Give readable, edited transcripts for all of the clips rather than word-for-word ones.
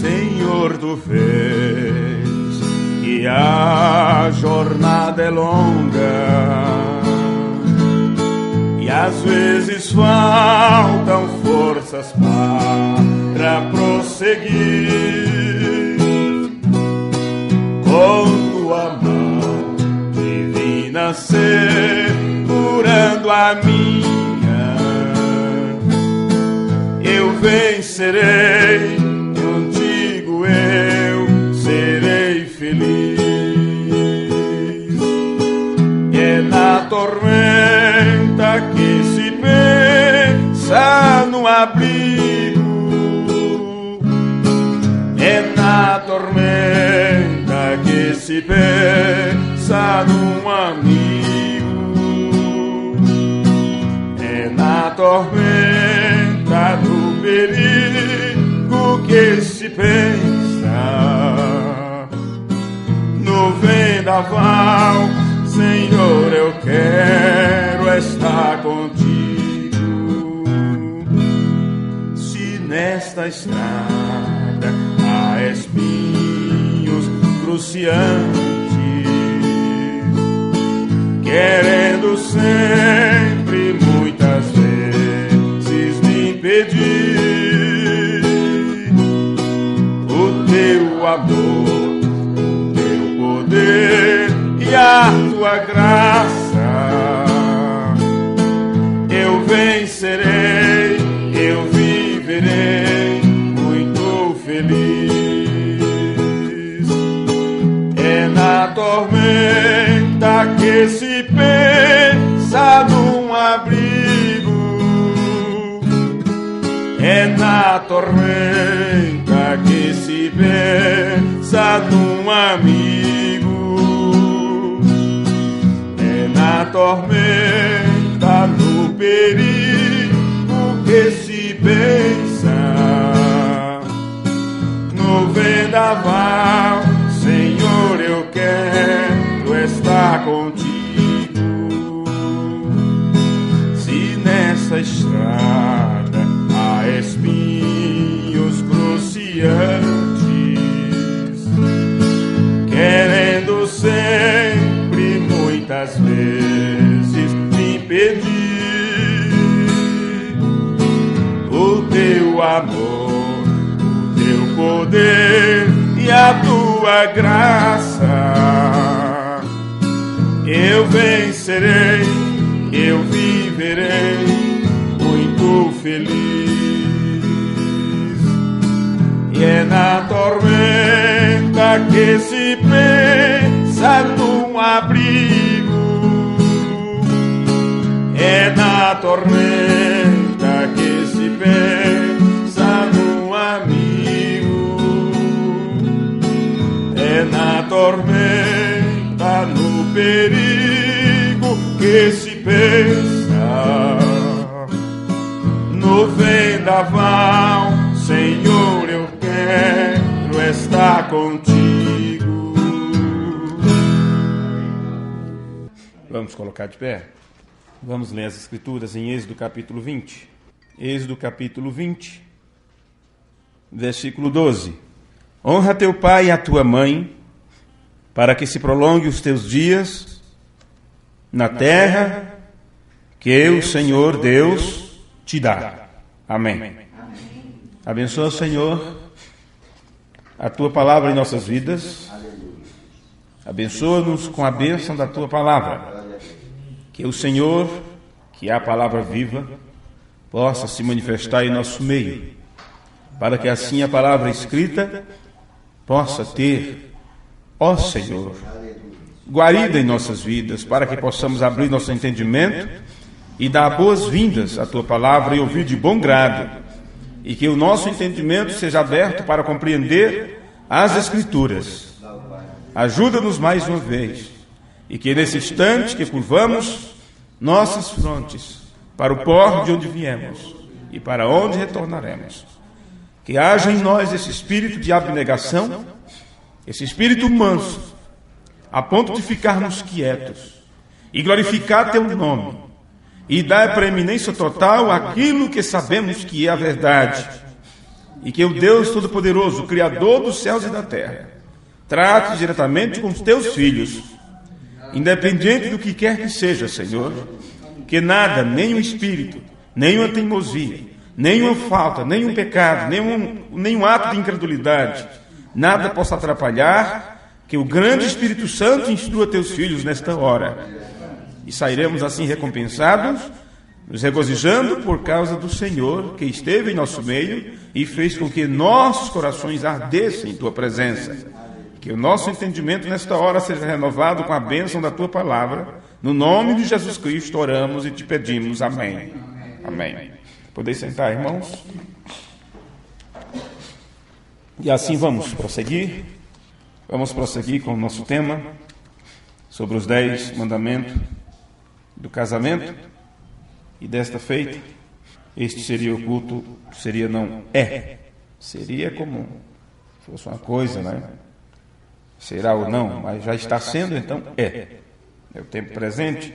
Senhor, tu vês que a jornada é longa e às vezes faltam forças para prosseguir. Com tua mão divina segurando a minha, eu vencerei, contigo eu serei feliz. É na tormenta que se pensa no abrigo, é na tormenta que se pensa num amigo, é na tormenta do perigo que se pensa no vendaval. Senhor, eu quero estar contigo. Se nesta estrada há espinhos cruciantes, querendo sempre, muitas vezes, me impedir, o teu amor, o teu poder e a tua graça, eu vencerei, eu viverei muito feliz. É na tormenta que se pensa num abrigo, é na tormenta que se pensa num amigo, é na tormenta, no perigo que se pensa no vendaval. Senhor, eu quero estar contigo. Se nessa estrada há espinhos cruciantes, querendo sempre, muitas vezes, me impedir, o teu amor, o teu poder e a tua graça, eu vencerei, eu viverei muito feliz. E é na tormenta que se pensa num abrigo, é na tormenta que se pensa num amigo, é na tormenta, no perigo que se pensa no vendaval. Senhor, eu quero estar contigo. Vamos colocar de pé? Vamos ler as Escrituras em Êxodo capítulo 20. Êxodo capítulo 20, versículo 12. Honra teu pai e a tua mãe, para que se prolongue os teus dias na terra que o Senhor Deus te dá. Amém. Abençoa, Senhor, a tua palavra em nossas vidas. Abençoa-nos com a bênção da tua palavra. Que o Senhor, que é a palavra viva, possa se manifestar em nosso meio, para que assim a palavra escrita possa ter, ó Senhor, guarida em nossas vidas, para que possamos abrir nosso entendimento e dar boas-vindas à tua palavra e ouvir de bom grado, e que o nosso entendimento seja aberto para compreender as Escrituras. Ajuda-nos mais uma vez, e que nesse instante que curvamos nossas frontes para o pó de onde viemos e para onde retornaremos, que haja em nós esse espírito de abnegação, esse espírito manso, a ponto de ficarmos quietos e glorificar teu nome, e dar preeminência total àquilo que sabemos que é a verdade, e que o Deus Todo-Poderoso, Criador dos céus e da terra, trate diretamente com os teus filhos, independente do que quer que seja, Senhor, que nada, nenhum espírito, nenhuma teimosia, nenhuma falta, nenhum pecado, nenhum ato de incredulidade, nada possa atrapalhar que o grande Espírito Santo instrua teus filhos nesta hora. E sairemos assim recompensados, nos regozijando por causa do Senhor que esteve em nosso meio e fez com que nossos corações ardessem em tua presença. Que o nosso entendimento nesta hora seja renovado com a bênção da tua palavra. No nome de Jesus Cristo oramos e te pedimos. Amém. Amém. Podeis sentar, irmãos? E assim vamos prosseguir. Vamos prosseguir com o nosso tema sobre os 10 mandamentos do casamento. E desta feita, este seria o culto, seria como se fosse uma coisa, né? Será ou não, mas já está sendo, então é o tempo presente.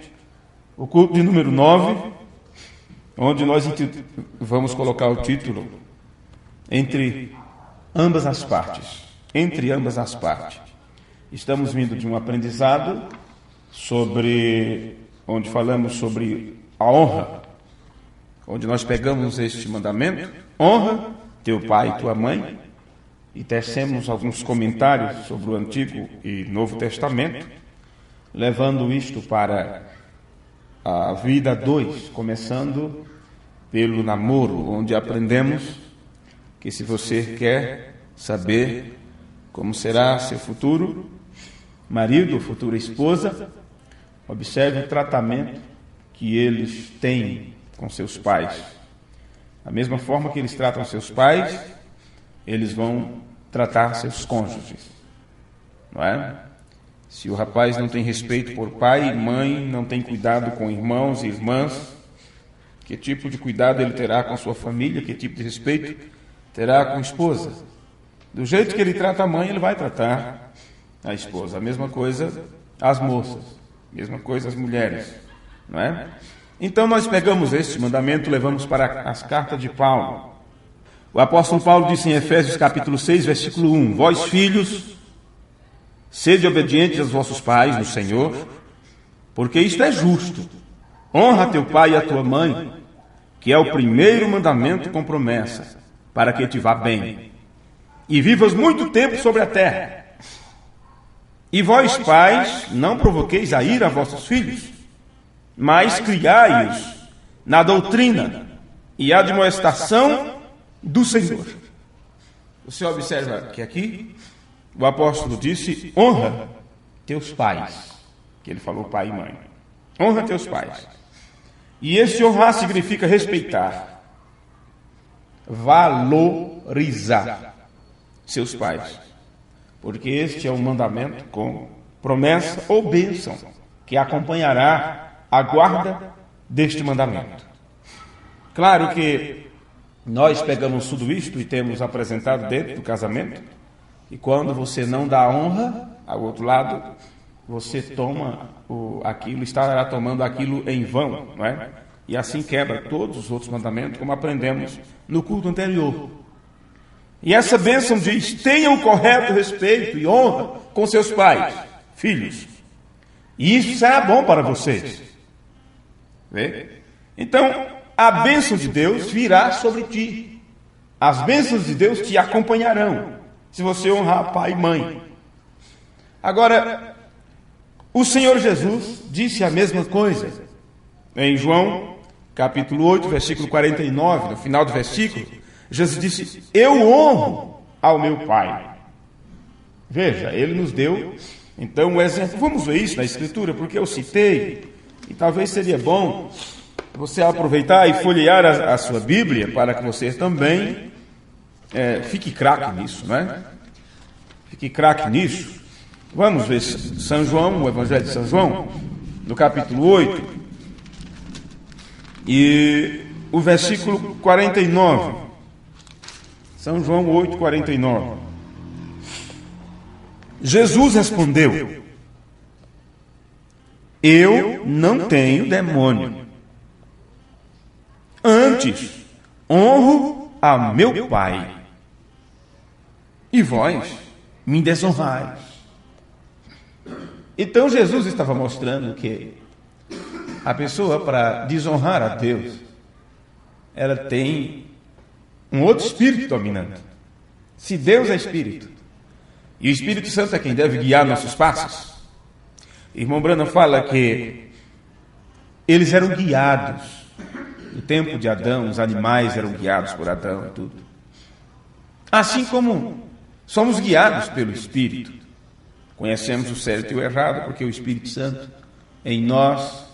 O culto de número 9, onde nós vamos colocar o título entre ambas as partes. Entre ambas as partes. Estamos vindo de um aprendizado onde falamos sobre a honra, onde nós pegamos este mandamento: honra teu pai e tua mãe, e tecemos alguns comentários sobre o Antigo e Novo Testamento, levando isto para a vida 2, começando pelo namoro, onde aprendemos que se você quer saber como será seu futuro marido ou futura esposa, observe o tratamento que eles têm com seus pais. Da mesma forma que eles tratam seus pais, eles vão tratar seus cônjuges, não é? Se o rapaz não tem respeito por pai e mãe, não tem cuidado com irmãos e irmãs, que tipo de cuidado ele terá com sua família? Que tipo de respeito terá com a esposa? Do jeito que ele trata a mãe, ele vai tratar a esposa. A mesma coisa as moças, a mesma coisa as mulheres, não é? Então nós pegamos este mandamento, levamos para as cartas de Paulo. O apóstolo Paulo disse em Efésios capítulo 6, versículo 1: Vós, filhos, sede obedientes aos vossos pais no Senhor, porque isto é justo. Honra teu pai e a tua mãe, que é o primeiro mandamento com promessa, para que te vá bem, e vivas muito tempo sobre a terra. E vós, pais, não provoqueis a ira a vossos filhos, mas criai-os na doutrina e admoestação do Senhor. Você observa que aqui o apóstolo disse: honra teus pais, que ele falou pai e mãe. Honra teus pais. E esse honrar significa respeitar, valorizar seus pais, porque este é um mandamento com promessa ou bênção que acompanhará a guarda deste mandamento. Claro que nós pegamos tudo isto e temos apresentado dentro do casamento, e quando você não dá honra ao outro lado, você toma aquilo, estará tomando aquilo em vão, não é? E assim quebra todos os outros mandamentos, como aprendemos no culto anterior. E essa bênção diz: tenham correto respeito e honra com seus pais, filhos. E isso será bom para vocês. Vê? Então, a bênção de Deus virá sobre ti. As bênçãos de Deus te acompanharão, se você honrar pai e mãe. Agora, o Senhor Jesus disse a mesma coisa em João, capítulo 8, versículo 49, no final do versículo. Jesus disse: eu honro ao meu Pai. Veja, ele nos deu então o exemplo. Vamos ver isso na Escritura, porque eu citei, e talvez seria bom você aproveitar e folhear a sua Bíblia, para que você também fique craque nisso, não é? Fique craque nisso. Vamos ver São João, o Evangelho de São João, no capítulo 8, e o versículo 49. São João 8, 49. Jesus respondeu: eu não tenho demônio. Antes, honro a meu Pai. E vós me desonrais. Então Jesus estava mostrando que a pessoa, para desonrar a Deus, ela tem um outro espírito dominante. Se Deus é espírito, e o Espírito Santo é quem deve guiar nossos passos, irmão Branham fala que eles eram guiados. No tempo de Adão, os animais eram guiados por Adão e tudo. Assim como somos guiados pelo Espírito. Conhecemos o certo e o errado, porque o Espírito Santo em nós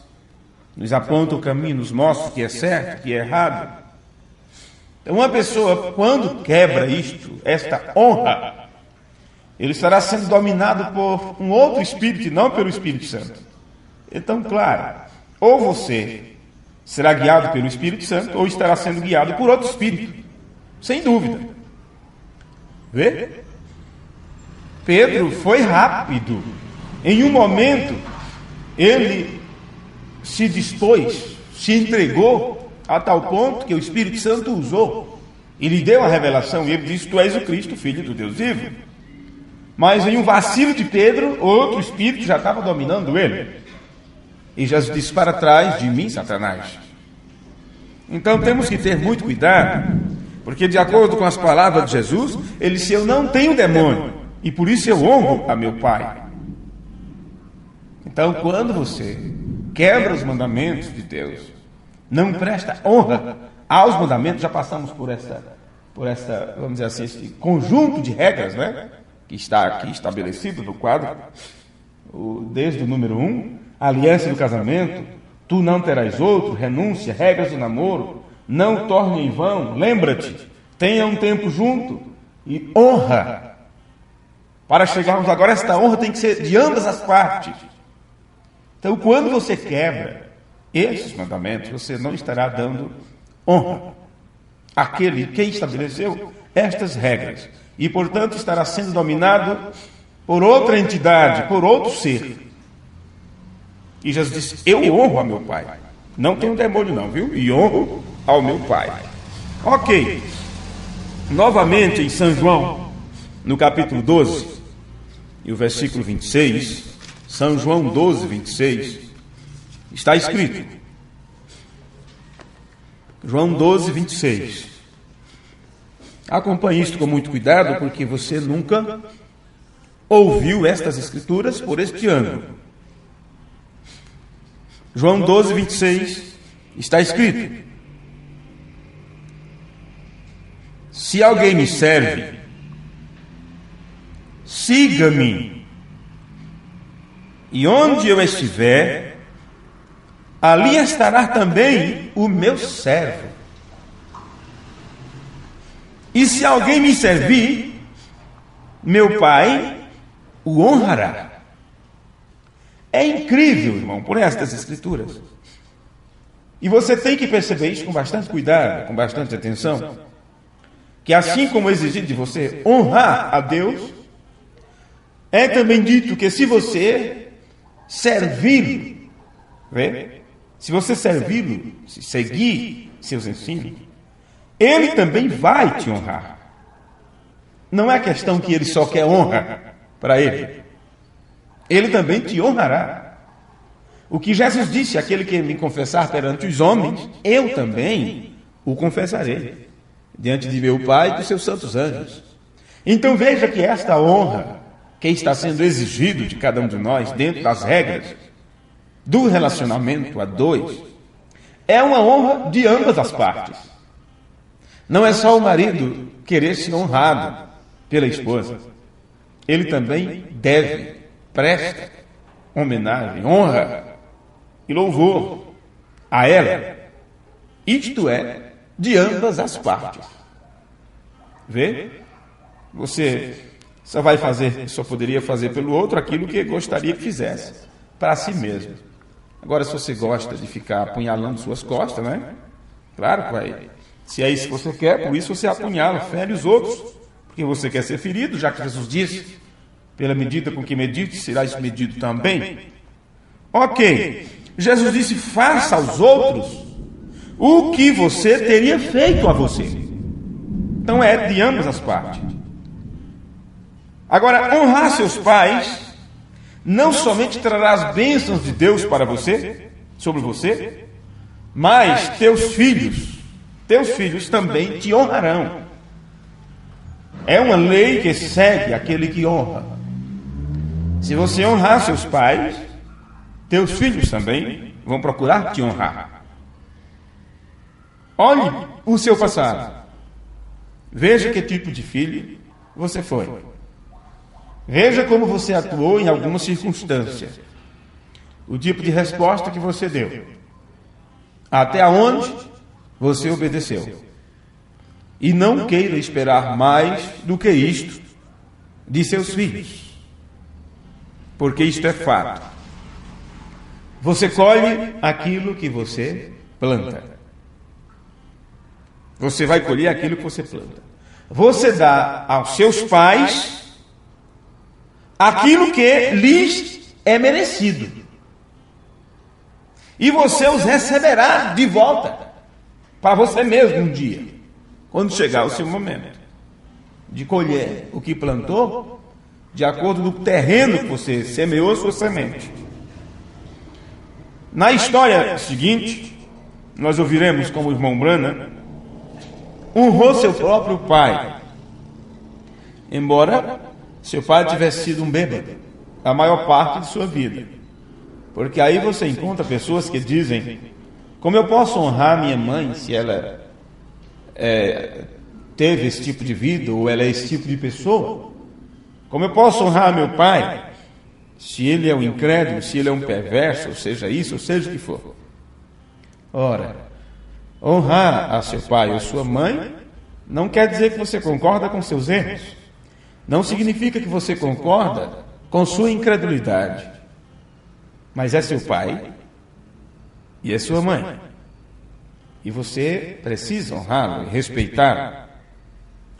nos aponta o caminho, nos mostra o que é certo, o que é errado. Então, uma pessoa, quando quebra isto, esta honra, ele estará sendo dominado por um outro Espírito e não pelo Espírito Santo. Então, claro, ou você será guiado pelo Espírito Santo, ou estará sendo guiado por outro Espírito, sem dúvida. Vê? Pedro foi rápido. Em um momento, ele se dispôs, se entregou a tal ponto que o Espírito Santo usou e lhe deu a revelação. E ele disse: tu és o Cristo, filho do Deus vivo. Mas em um vacilo de Pedro, outro Espírito já estava dominando ele. E Jesus disse: para trás de mim, Satanás. Então temos que ter muito cuidado, porque de acordo com as palavras de Jesus, ele disse: eu não tenho demônio, e por isso eu honro a meu Pai. Então, quando você quebra os mandamentos de Deus, não presta honra aos mandamentos, já passamos por essa, vamos dizer assim, esse conjunto de regras, né, que está aqui estabelecido no quadro, desde o número 1, aliança do casamento, tu não terás outro, renúncia, regras do namoro, não torne em vão, lembra-te, tenha um tempo junto e honra. Para chegarmos agora, esta honra tem que ser de ambas as partes. Então, quando você quebra esses mandamentos, você não estará dando honra àquele que estabeleceu estas regras. E, portanto, estará sendo dominado por outra entidade, por outro ser. E Jesus disse: eu honro a meu Pai. Não tenho demônio não, viu? E honro ao meu Pai. Ok. Novamente em São João, no capítulo 12, e o versículo 26, São João 12, 26, está escrito. João 12, 26. Acompanhe isto com muito cuidado, porque você nunca ouviu estas escrituras por este ângulo. João 12, 26, está escrito: se alguém me serve, siga-me, e onde eu estiver, ali estará também o meu servo. E se alguém me servir, meu Pai o honrará. É incrível, irmão, por estas escrituras. E você tem que perceber isso com bastante cuidado, com bastante atenção, que assim como é exigido de você honrar a Deus, é também dito que se você servi-lo, se você servi-lo, se seguir seus ensinos, ele também vai te honrar. Não é questão que ele só quer honra para ele. Ele também te honrará. O que Jesus disse: aquele que me confessar perante os homens, eu também o confessarei diante de meu Pai e dos seus santos anjos. Então veja que esta honra que está sendo exigido de cada um de nós, dentro das regras do relacionamento a dois, é uma honra de ambas as partes. Não é só o marido querer ser honrado pela esposa. Ele também deve, presta homenagem, honra e louvor a ela. Isto é, de ambas as partes. Vê? Você só poderia fazer pelo outro aquilo que gostaria que fizesse para si mesmo. Agora, se você gosta de ficar apunhalando suas costas, né? Claro que vai. Se é isso que você quer, por isso você apunhala, fere os outros, porque você quer ser ferido, já que Jesus disse: pela medida com que medite, serás medido também. Ok, Jesus disse: faça aos outros o que você teria feito a você. Então é de ambas as partes. Agora, honrar seus pais não somente trará as bênçãos de Deus para você, sobre você, mas teus filhos também te honrarão. É uma lei que segue aquele que honra. Se você honrar seus pais, teus filhos também vão procurar te honrar. Olhe o seu passado. Veja que tipo de filho você foi. Veja como você atuou em alguma circunstância. O tipo de resposta que você deu. Até onde você obedeceu. E não queira esperar mais do que isto de seus filhos. Porque isto é fato. Você colhe aquilo que você planta. Você vai colher aquilo que você planta. Você dá aos seus pais aquilo que lhes é merecido. E você os receberá de volta para você mesmo um dia, quando chegar o seu momento de colher o que plantou, de acordo com o terreno que você semeou sua semente. Na história seguinte, nós ouviremos como o irmão Branham honrou seu próprio pai, embora seu pai tivesse sido um bêbado a maior parte de sua vida. Porque aí você encontra pessoas que dizem: como eu posso honrar minha mãe se ela teve esse tipo de vida, ou ela é esse tipo de pessoa? Como eu posso honrar meu pai se ele é um incrédulo, se ele é um perverso, ou seja isso, ou seja o que for? Ora, honrar a seu pai ou sua mãe não quer dizer que você concorda com seus erros. Não significa que você concorda com sua incredulidade. Mas é seu pai e é sua mãe. E você precisa honrá-lo e respeitá-lo.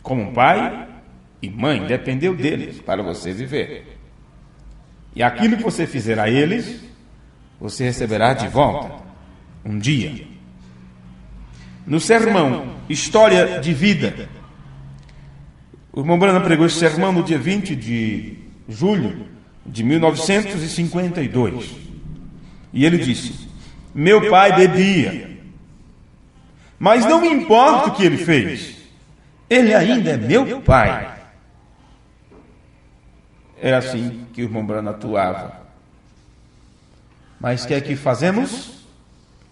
Como pai e mãe, dependeu deles para você viver. E aquilo que você fizer a eles, você receberá de volta um dia. No sermão História de Vida, o irmão Branham pregou esse sermão no dia 20 de julho de 1952. E ele disse: meu pai bebia, mas não me importa o que ele fez, ele ainda é meu pai. Era assim que o irmão Branham atuava. Mas o que é que fazemos?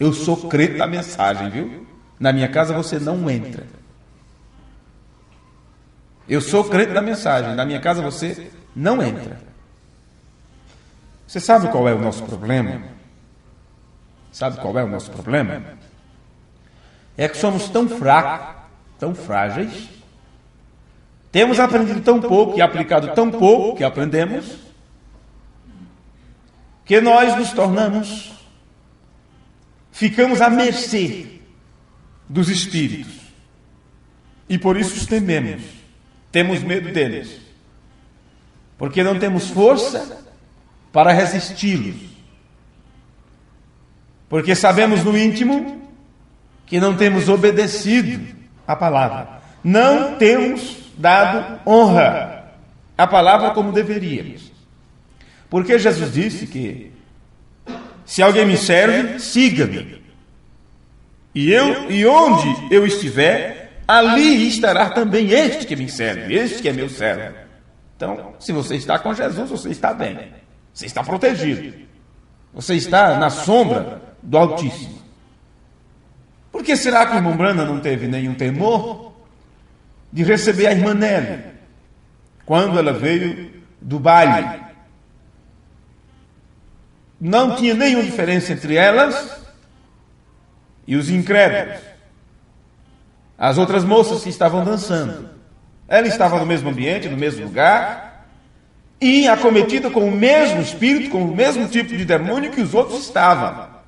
Eu sou crente da mensagem, viu? Na minha casa você não entra. Eu sou crente da mensagem. Na minha casa você não entra. Você sabe qual é o nosso problema? Sabe qual é o nosso problema? É que somos tão fracos, tão frágeis, temos aprendido tão pouco e aplicado tão pouco que aprendemos, que nós nos tornamos, ficamos à mercê dos espíritos. E por isso os tememos. Temos medo deles. Porque não temos força para resisti-los. Porque sabemos no íntimo que não temos obedecido a palavra. Não temos dado honra à palavra como deveríamos. Porque Jesus disse que se alguém me serve, siga-me. E onde eu estiver, ali estará também este que me serve, este que é meu servo. Então, se você está com Jesus, você está bem. Você está protegido. Você está na sombra do Altíssimo. Por que será que o irmão Branham não teve nenhum temor de receber a irmã Nelly quando ela veio do baile? Não tinha nenhuma diferença entre elas e os incrédulos. As outras moças que estavam dançando. Ela estava no mesmo ambiente, no mesmo lugar, e acometida com o mesmo espírito, com o mesmo tipo de demônio que os outros estavam.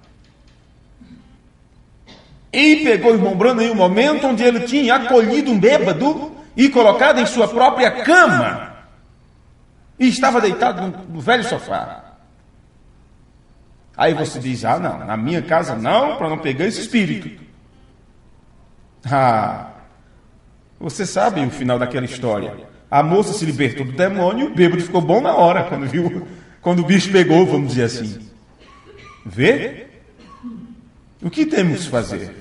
E pegou o irmão Branham em um momento onde ele tinha acolhido um bêbado e colocado em sua própria cama. E estava deitado no velho sofá. Aí você diz, não, na minha casa não, para não pegar esse espírito. Você sabe o final daquela história. A moça se libertou do demônio e o bêbado ficou bom na hora, quando o bicho pegou, vamos dizer assim. Vê? O que temos que fazer?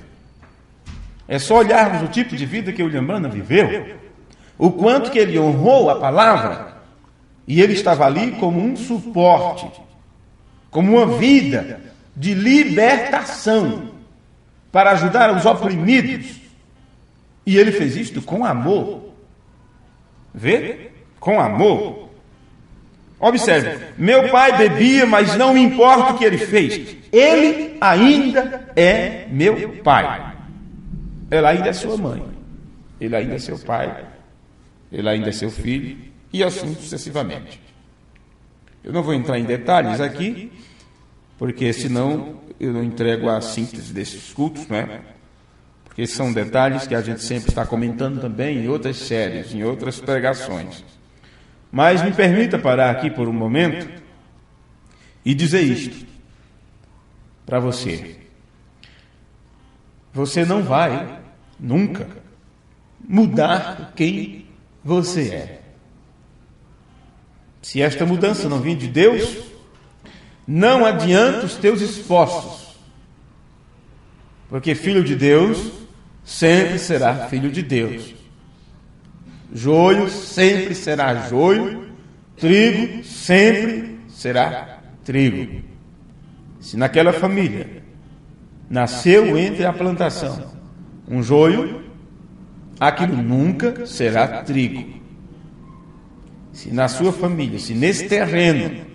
É só olharmos o tipo de vida que William Branham viveu, o quanto que ele honrou a palavra, e ele estava ali como um suporte, como uma vida de libertação, para ajudar os oprimidos. E ele fez isto com amor. Vê? Com amor. Observe, meu pai bebia, mas não me importa o que ele fez. Ele ainda é meu pai. Ela ainda é sua mãe. Ele ainda é seu pai. Ele ainda é seu filho. E assim sucessivamente. Eu não vou entrar em detalhes aqui, porque senão eu não entrego a síntese desses cultos, não é? Porque são detalhes que a gente sempre está comentando também em outras séries, em outras pregações. Mas me permita parar aqui por um momento e dizer isto para você. Você não vai, nunca, mudar quem você é. Se esta mudança não vir de Deus, não adianta os teus esforços. Porque filho de Deus sempre será filho de Deus. Joio sempre será joio, trigo sempre será trigo. Se naquela família nasceu entre a plantação um joio, aquilo nunca será trigo. Se na sua família, se nesse terreno,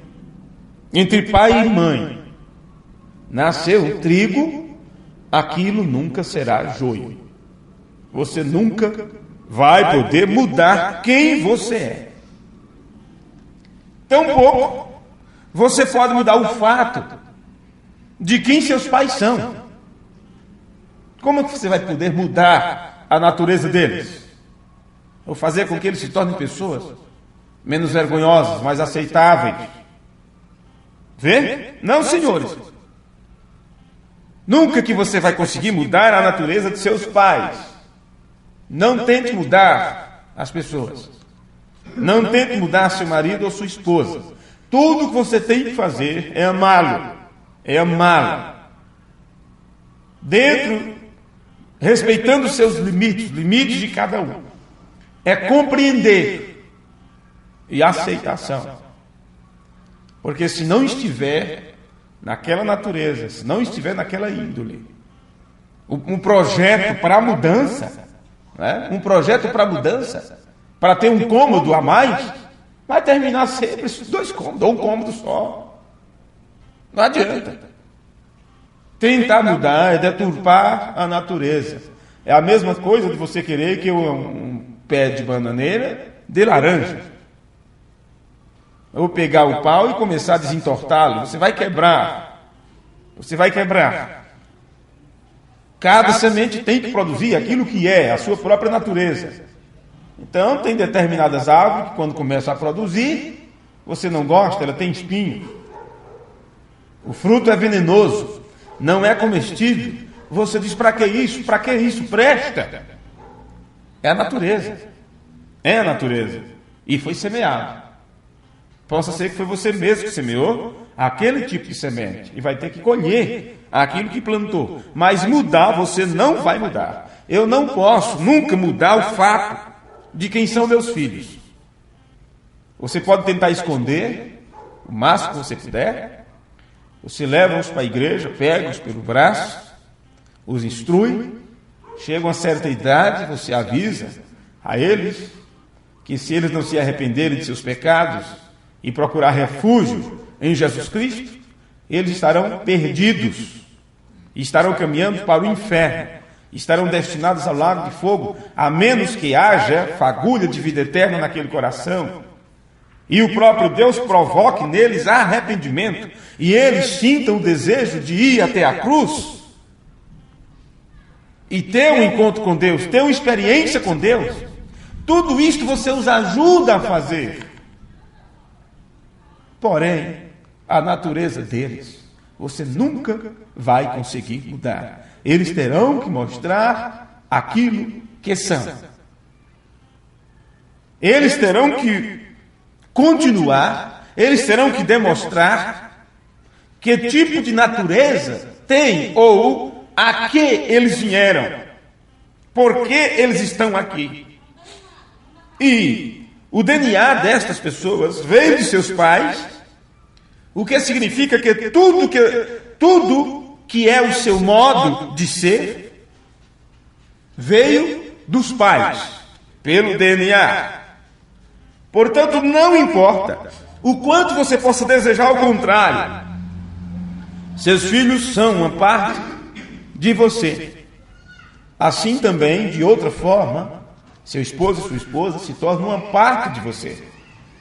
entre pai e mãe, nasceu um trigo, aquilo nunca será joio. Você nunca vai poder mudar quem você é. Tampouco você pode mudar o fato de quem seus pais são. Como é que você vai poder mudar a natureza deles? Ou fazer com que eles se tornem pessoas menos vergonhosas, mais aceitáveis? Vê? Não, senhores. Nunca que você vai conseguir mudar a natureza de seus pais. Não tente mudar as pessoas. Não tente mudar seu marido ou sua esposa. Tudo que você tem que fazer é amá-lo. É amá-lo. Respeitando os seus limites, limites de cada um. É compreender e aceitação. Porque se não estiver naquela natureza, se não estiver naquela índole, um projeto para a mudança, né? Um projeto para a mudança, para ter um cômodo a mais, vai terminar sempre dois cômodos, ou um cômodo só. Não adianta. Tentar mudar é deturpar a natureza. É a mesma coisa de você querer que um pé de bananeira dê laranja. Ou pegar o pau e começar a desentortá-lo. Você vai quebrar. Você vai quebrar. Cada semente tem que produzir aquilo que é a sua própria natureza. Então, tem determinadas árvores que quando começam a produzir, você não gosta, ela tem espinho. O fruto é venenoso, não é comestível. Você diz, para que isso? Para que isso? Presta. É a natureza. É a natureza. E foi semeado. Possa ser que foi você mesmo que semeou aquele tipo de semente e vai ter que colher aquilo que plantou. Mas mudar você não vai mudar. Eu não posso nunca mudar o fato de quem são meus filhos. Você pode tentar esconder o máximo que você puder. Você leva-os para a igreja, pega-os pelo braço, os instrui. Chega uma certa idade, você avisa a eles que se eles não se arrependerem de seus pecados e procurar refúgio em Jesus Cristo, eles estarão perdidos, estarão caminhando para o inferno, estarão destinados ao lago de fogo, a menos que haja fagulha de vida eterna naquele coração, e o próprio Deus provoque neles arrependimento, e eles sintam o desejo de ir até a cruz, e ter um encontro com Deus, ter uma experiência com Deus. Tudo isto você os ajuda a fazer. Porém, a natureza deles você nunca vai conseguir mudar. Eles terão que mostrar aquilo que são. Eles terão que continuar, eles terão que demonstrar que tipo de natureza tem ou a que eles vieram, por que eles estão aqui. E o DNA destas pessoas veio de seus pais, o que significa que tudo que é o seu modo de ser veio dos pais, pelo DNA. Portanto, não importa o quanto você possa desejar o contrário, seus filhos são uma parte de você. Assim também, de outra forma, seu esposo e sua esposa se tornam uma parte de você,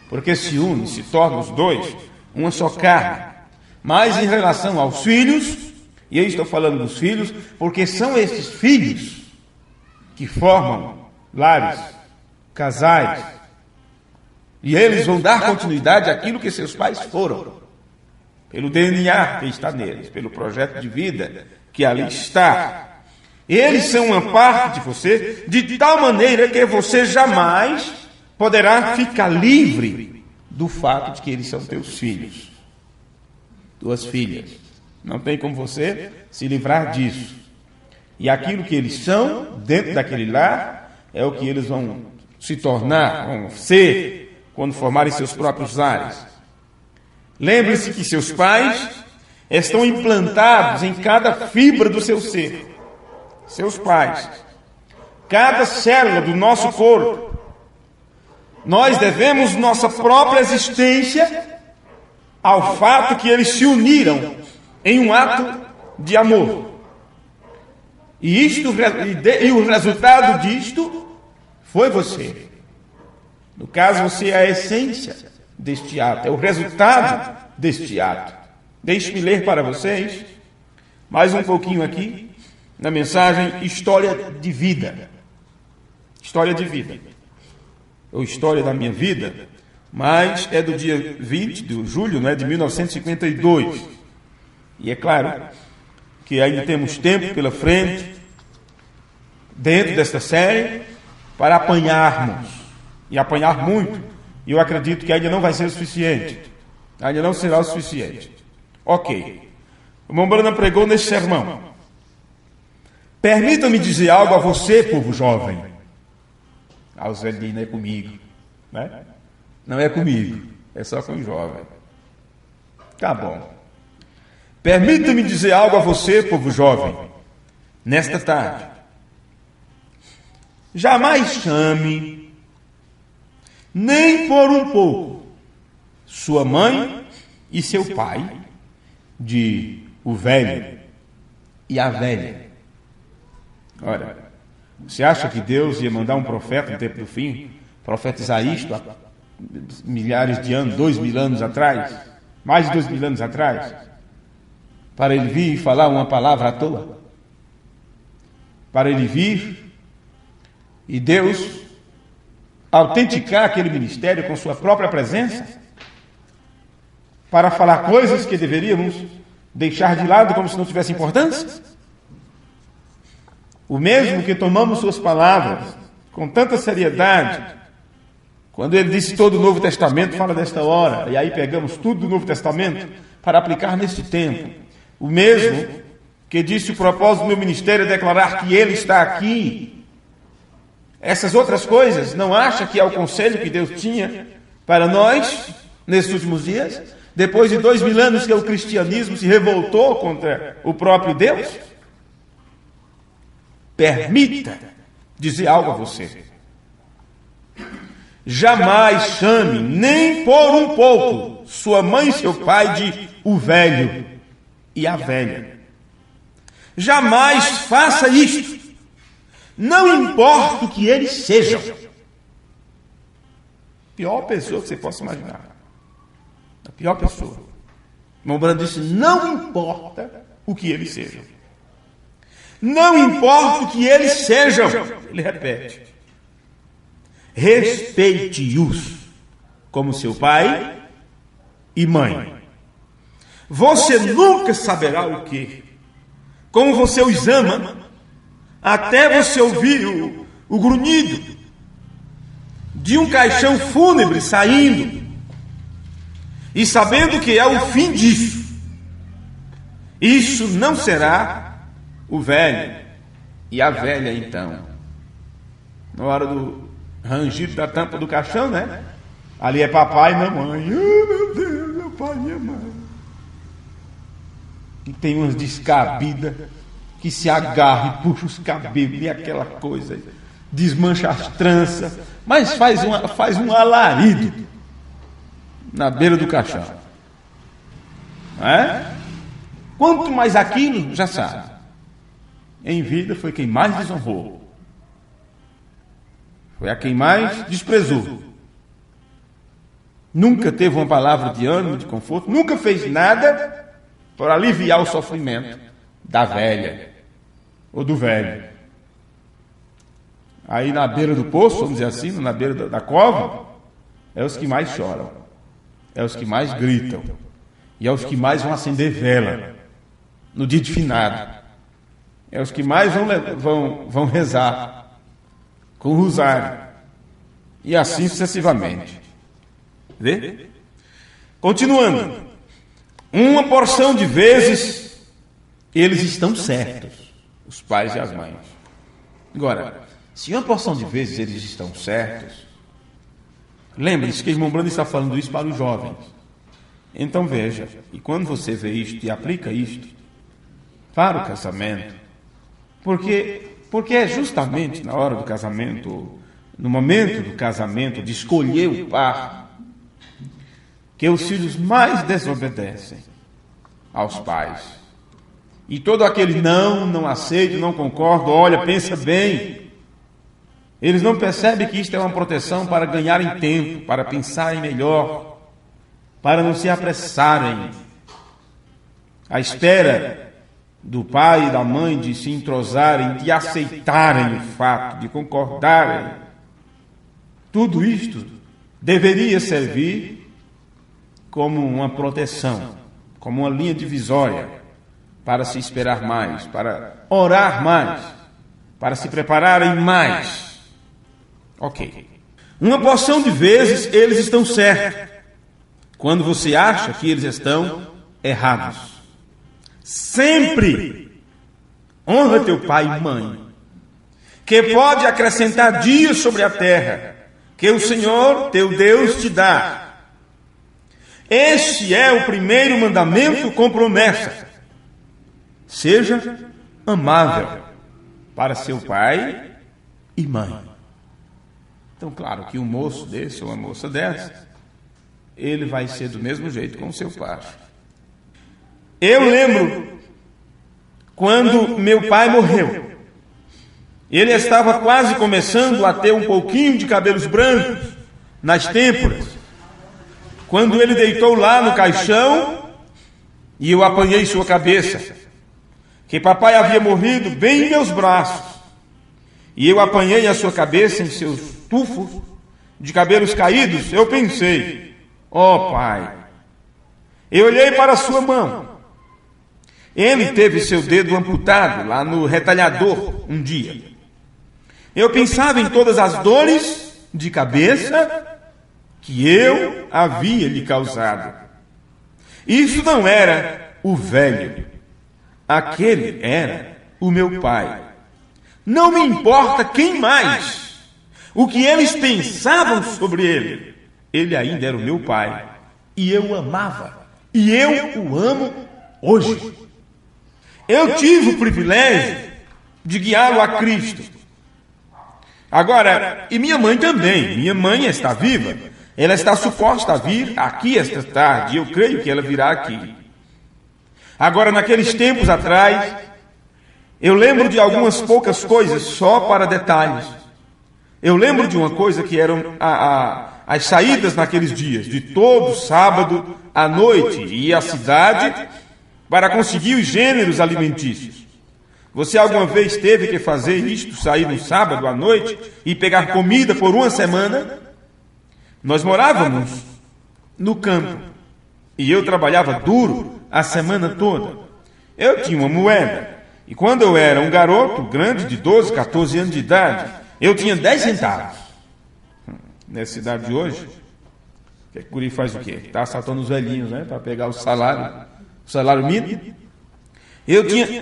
porque se unem, se tornam os dois uma só carne. Mas em relação aos filhos, e eu estou falando dos filhos, porque são esses filhos que formam lares, casais, e eles vão dar continuidade àquilo que seus pais foram, pelo DNA que está neles, pelo projeto de vida que ali está. Eles são uma parte de você, de tal maneira que você jamais poderá ficar livre do fato de que eles são teus filhos, tuas filhas. Não tem como você se livrar disso. E aquilo que eles são, dentro daquele lar, é o que eles vão se tornar, vão ser, quando formarem seus próprios lares. Lembre-se que seus pais estão implantados em cada fibra do seu ser. Seus pais. Cada célula do nosso corpo. Nós devemos nossa própria existência ao fato que eles se uniram em um ato de amor. E o resultado disto foi você. No caso, você é a essência deste ato, é o resultado deste ato. Deixe-me ler para vocês mais um pouquinho aqui na mensagem História de Vida. História de vida. Ou História da Minha Vida, mas é do dia 20 de julho, de 1952. E é claro que ainda temos tempo pela frente, dentro desta série, para apanharmos. E apanhar muito. E eu acredito que ainda não vai ser o suficiente. Ainda não será o suficiente. Ok. O irmão Branham pregou nesse sermão. Permita-me dizer algo a você, povo jovem. O Zeldinho não é comigo. Né? Não é comigo. É só com o jovem. Tá bom. Permita-me dizer algo a você, povo jovem. Nesta tarde. Jamais chame, nem por um pouco, sua mãe e seu pai de o velho e a velha. Ora, você acha que Deus ia mandar um profeta no tempo do fim, profetizar isto há milhares de anos, 2000 anos atrás, mais de 2000 anos atrás, para ele vir e falar uma palavra à toa? Para ele vir e Deus autenticar aquele ministério com sua própria presença, para falar coisas que deveríamos deixar de lado como se não tivesse importância? O mesmo que tomamos suas palavras com tanta seriedade, quando ele disse todo o Novo Testamento fala desta hora, e aí pegamos tudo do Novo Testamento para aplicar neste tempo. O mesmo que disse o propósito do meu ministério é declarar que ele está aqui. Essas outras coisas, não acha que é o conselho que Deus tinha para nós nesses últimos dias? Depois de 2000 anos que o cristianismo se revoltou contra o próprio Deus? Permita dizer algo a você. Jamais chame, nem por um pouco, sua mãe e seu pai de o velho e a velha. Jamais faça isto. Não importa o que eles sejam. Pior pessoa que você possa imaginar. A pior pessoa. O irmão Branham disse, não importa o que eles sejam. Não importa o que eles sejam. Ele repete. Respeite-os como seu pai e mãe. você nunca saberá o que. Como você os ama, até você ouvir o grunhido de um caixão fúnebre saindo, e sabendo que é o fim disso. Isso não será o velho e a velha, então. Na hora do rangido da tampa do caixão, né? Ali é papai e mamãe. Oh, meu Deus, meu pai e minha mãe. E tem umas descabidas que se agarra e puxa os cabelos e aquela coisa, desmancha as tranças, mas faz um alarido na beira do caixão. Não é? Quanto mais aquilo, já sabe. Em vida foi quem mais desonrou. Foi a quem mais desprezou. Nunca teve uma palavra de ânimo, de conforto, nunca fez nada para aliviar o sofrimento da velha ou do velho. Aí na beira do poço, vamos dizer assim, na beira da cova, é os que mais choram, é os que mais gritam, e é os que mais vão acender vela no dia de finado, é os que mais vão rezar com o rosário, e assim sucessivamente. Vê? Continuando, uma porção de vezes eles estão certos, os pais e as mães. Agora, se uma porção de vezes eles estão certos, lembre-se que o irmão Brando está falando isso para os jovens. Então veja, e quando você vê isto e aplica isto para o casamento, porque é justamente na hora do casamento, no momento do casamento, de escolher o par, que os filhos mais desobedecem aos pais. E todo aquele não aceito, não concordo, olha, pensa bem. Eles não percebem que isto é uma proteção para ganharem tempo, para pensarem melhor, para não se apressarem. À espera do pai e da mãe de se entrosarem, de aceitarem o fato, de concordarem. Tudo isto deveria servir como uma proteção, como uma linha divisória, para se esperar mais, para orar mais, para se prepararem mais. Ok. Uma porção de vezes eles estão certos, quando você acha que eles estão errados. Sempre honra teu pai e mãe, que pode acrescentar dias sobre a terra, que o Senhor, teu Deus, te dá. Este é o primeiro mandamento com promessa. Seja amável para seu pai e mãe. Então, claro que um moço desse ou uma moça dessa, ele vai ser do mesmo jeito com seu pai. Eu lembro quando meu pai morreu. Ele estava quase começando a ter um pouquinho de cabelos brancos nas têmporas. Quando ele deitou lá no caixão e eu apanhei sua cabeça, que papai havia morrido bem em meus braços, e eu apanhei a sua cabeça em seus tufos de cabelos caídos, eu pensei, ó pai, eu olhei para a sua mão, ele teve seu dedo amputado lá no retalhador um dia, eu pensava em todas as dores de cabeça que eu havia lhe causado. Isso não era o velho, aquele era o meu pai. Não me importa quem mais, o que eles pensavam sobre ele, ele ainda era o meu pai, e eu o amava, e eu o amo hoje. Eu tive o privilégio de guiá-lo a Cristo. Agora, e minha mãe também, minha mãe está viva. Ela está suposta a vir aqui esta tarde, e eu creio que ela virá aqui. Agora, naqueles tempos atrás, eu lembro de algumas poucas coisas, só para detalhes. Eu lembro de uma coisa que eram as saídas naqueles dias, de todo sábado à noite, ia à cidade para conseguir os gêneros alimentícios. Você alguma vez teve que fazer isto, sair no sábado à noite e pegar comida por uma semana? Nós morávamos no campo e eu trabalhava duro a semana toda. Eu tinha uma moeda. E quando eu era um garoto grande de 12, 14 anos de idade, eu tinha 10 centavos. Nessa cidade de hoje, o guri faz o quê? Está assaltando os velhinhos, né? Para pegar o salário mínimo.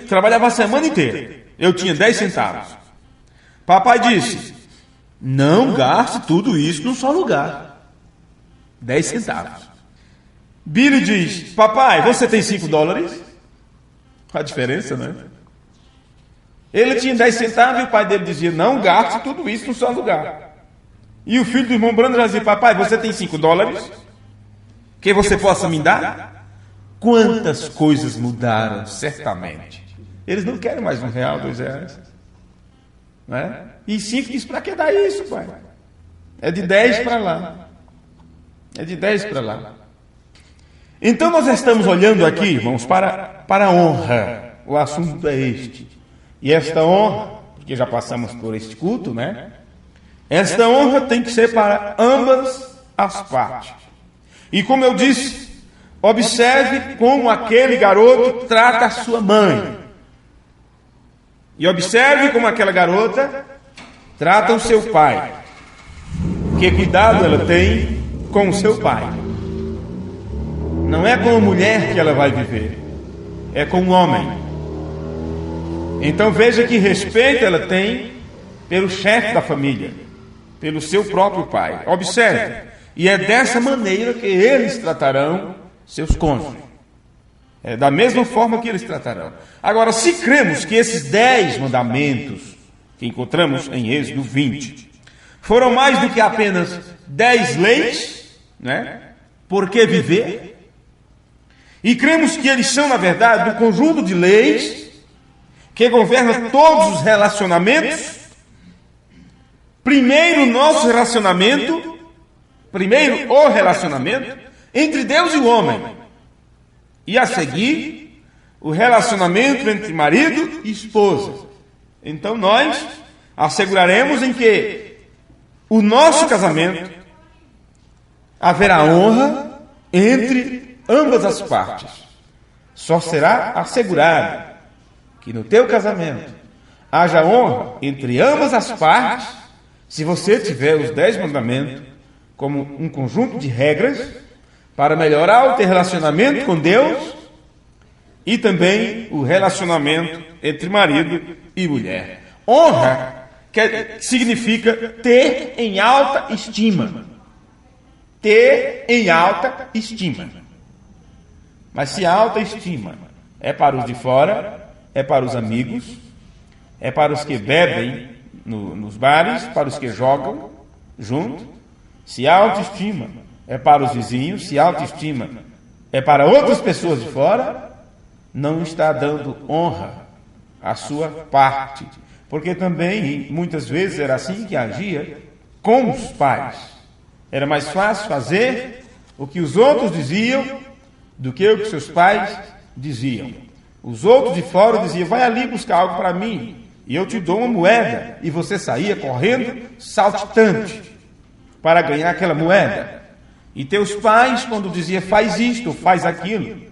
Trabalhava a semana inteira. Eu tinha 10 centavos. Papai disse, não gaste tudo isso num só lugar. 10 centavos. Billy diz, papai, você tem $5? A diferença, né? Ele tinha 10 centavos e o pai dele dizia, não gaste tudo isso num só lugar. E o filho do irmão Brando dizia, papai, você tem $5? Que você possa me dar? Quantas coisas mudaram, certamente. Eles não querem mais R$1, R$2. Não é? E 5 diz, para que dar isso, pai? É de 10 para lá. É de 10 para lá. Então nós estamos olhando aqui, irmãos, para a honra. O assunto é este. E esta honra, porque já passamos por este culto, né? Esta honra tem que ser para ambas as partes. E como eu disse, observe como aquele garoto trata a sua mãe. E observe como aquela garota trata o seu pai. Que cuidado ela tem com o seu pai. Não é com a mulher que ela vai viver, é com o homem. Então veja que respeito ela tem pelo chefe da família, pelo seu próprio pai. Observe, e é dessa maneira que eles tratarão seus cônjuges. É da mesma forma que eles tratarão. Agora, se cremos que esses 10 mandamentos que encontramos em Êxodo 20 foram mais do que apenas 10 leis, né? Por que viver? E cremos que eles são, na verdade, um conjunto de leis que governa todos os relacionamentos. Primeiro o relacionamento entre Deus e o homem. E a seguir, o relacionamento entre marido e esposa. Então nós asseguraremos em que o nosso casamento haverá honra entre ambas as partes. Só será assegurado que no teu casamento haja honra entre ambas as partes se você tiver os 10 mandamentos como um conjunto de regras para melhorar o teu relacionamento com Deus e também o relacionamento entre marido e mulher. Honra significa ter em alta estima. Ter em alta estima. Mas se a autoestima é para os de fora, é para os amigos, é para os que bebem nos bares, para os que jogam junto, se a autoestima é para os vizinhos, se a autoestima é para outras pessoas de fora, não está dando honra à sua parte. Porque também, muitas vezes, era assim que agia com os pais. Era mais fácil fazer o que os outros diziam do que o que seus pais diziam. Os outros de fora diziam, vai ali buscar algo para mim, e eu te dou uma moeda. E você saía correndo, saltitante, para ganhar aquela moeda. E teus pais, quando diziam, faz isto, faz aquilo,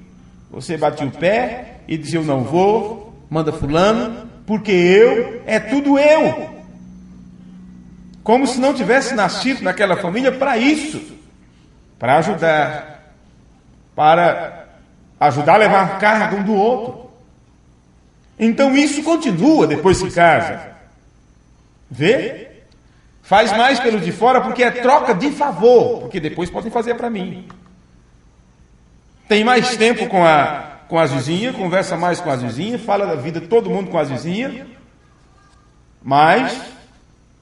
você batia o pé e dizia, eu não vou, manda fulano, porque é tudo eu. Como se não tivesse nascido naquela família para isso, para ajudar a levar carga um do outro. Então isso continua depois que casa. Vê? Faz mais pelo de fora porque é troca de favor, porque depois podem fazer para mim. Tem mais tempo com as vizinhas, conversa mais com as vizinhas, fala da vida de todo mundo com as vizinhas, mas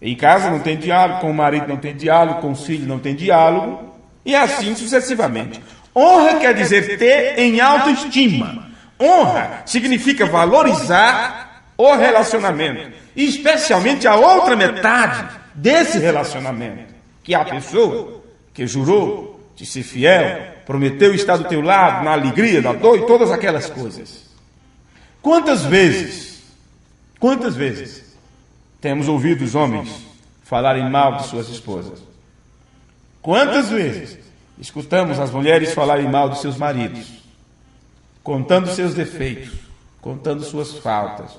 em casa não tem diálogo, com o marido não tem diálogo, com os filhos não tem diálogo, e assim sucessivamente. Honra quer dizer ter em autoestima. Honra significa valorizar o relacionamento, e especialmente a outra metade desse relacionamento, que é a pessoa que jurou de ser fiel, prometeu estar do teu lado na alegria, na dor e todas aquelas coisas. Quantas vezes temos ouvido os homens falarem mal de suas esposas? Quantas vezes escutamos as mulheres falarem mal de seus maridos? contando seus defeitos, contando suas faltas,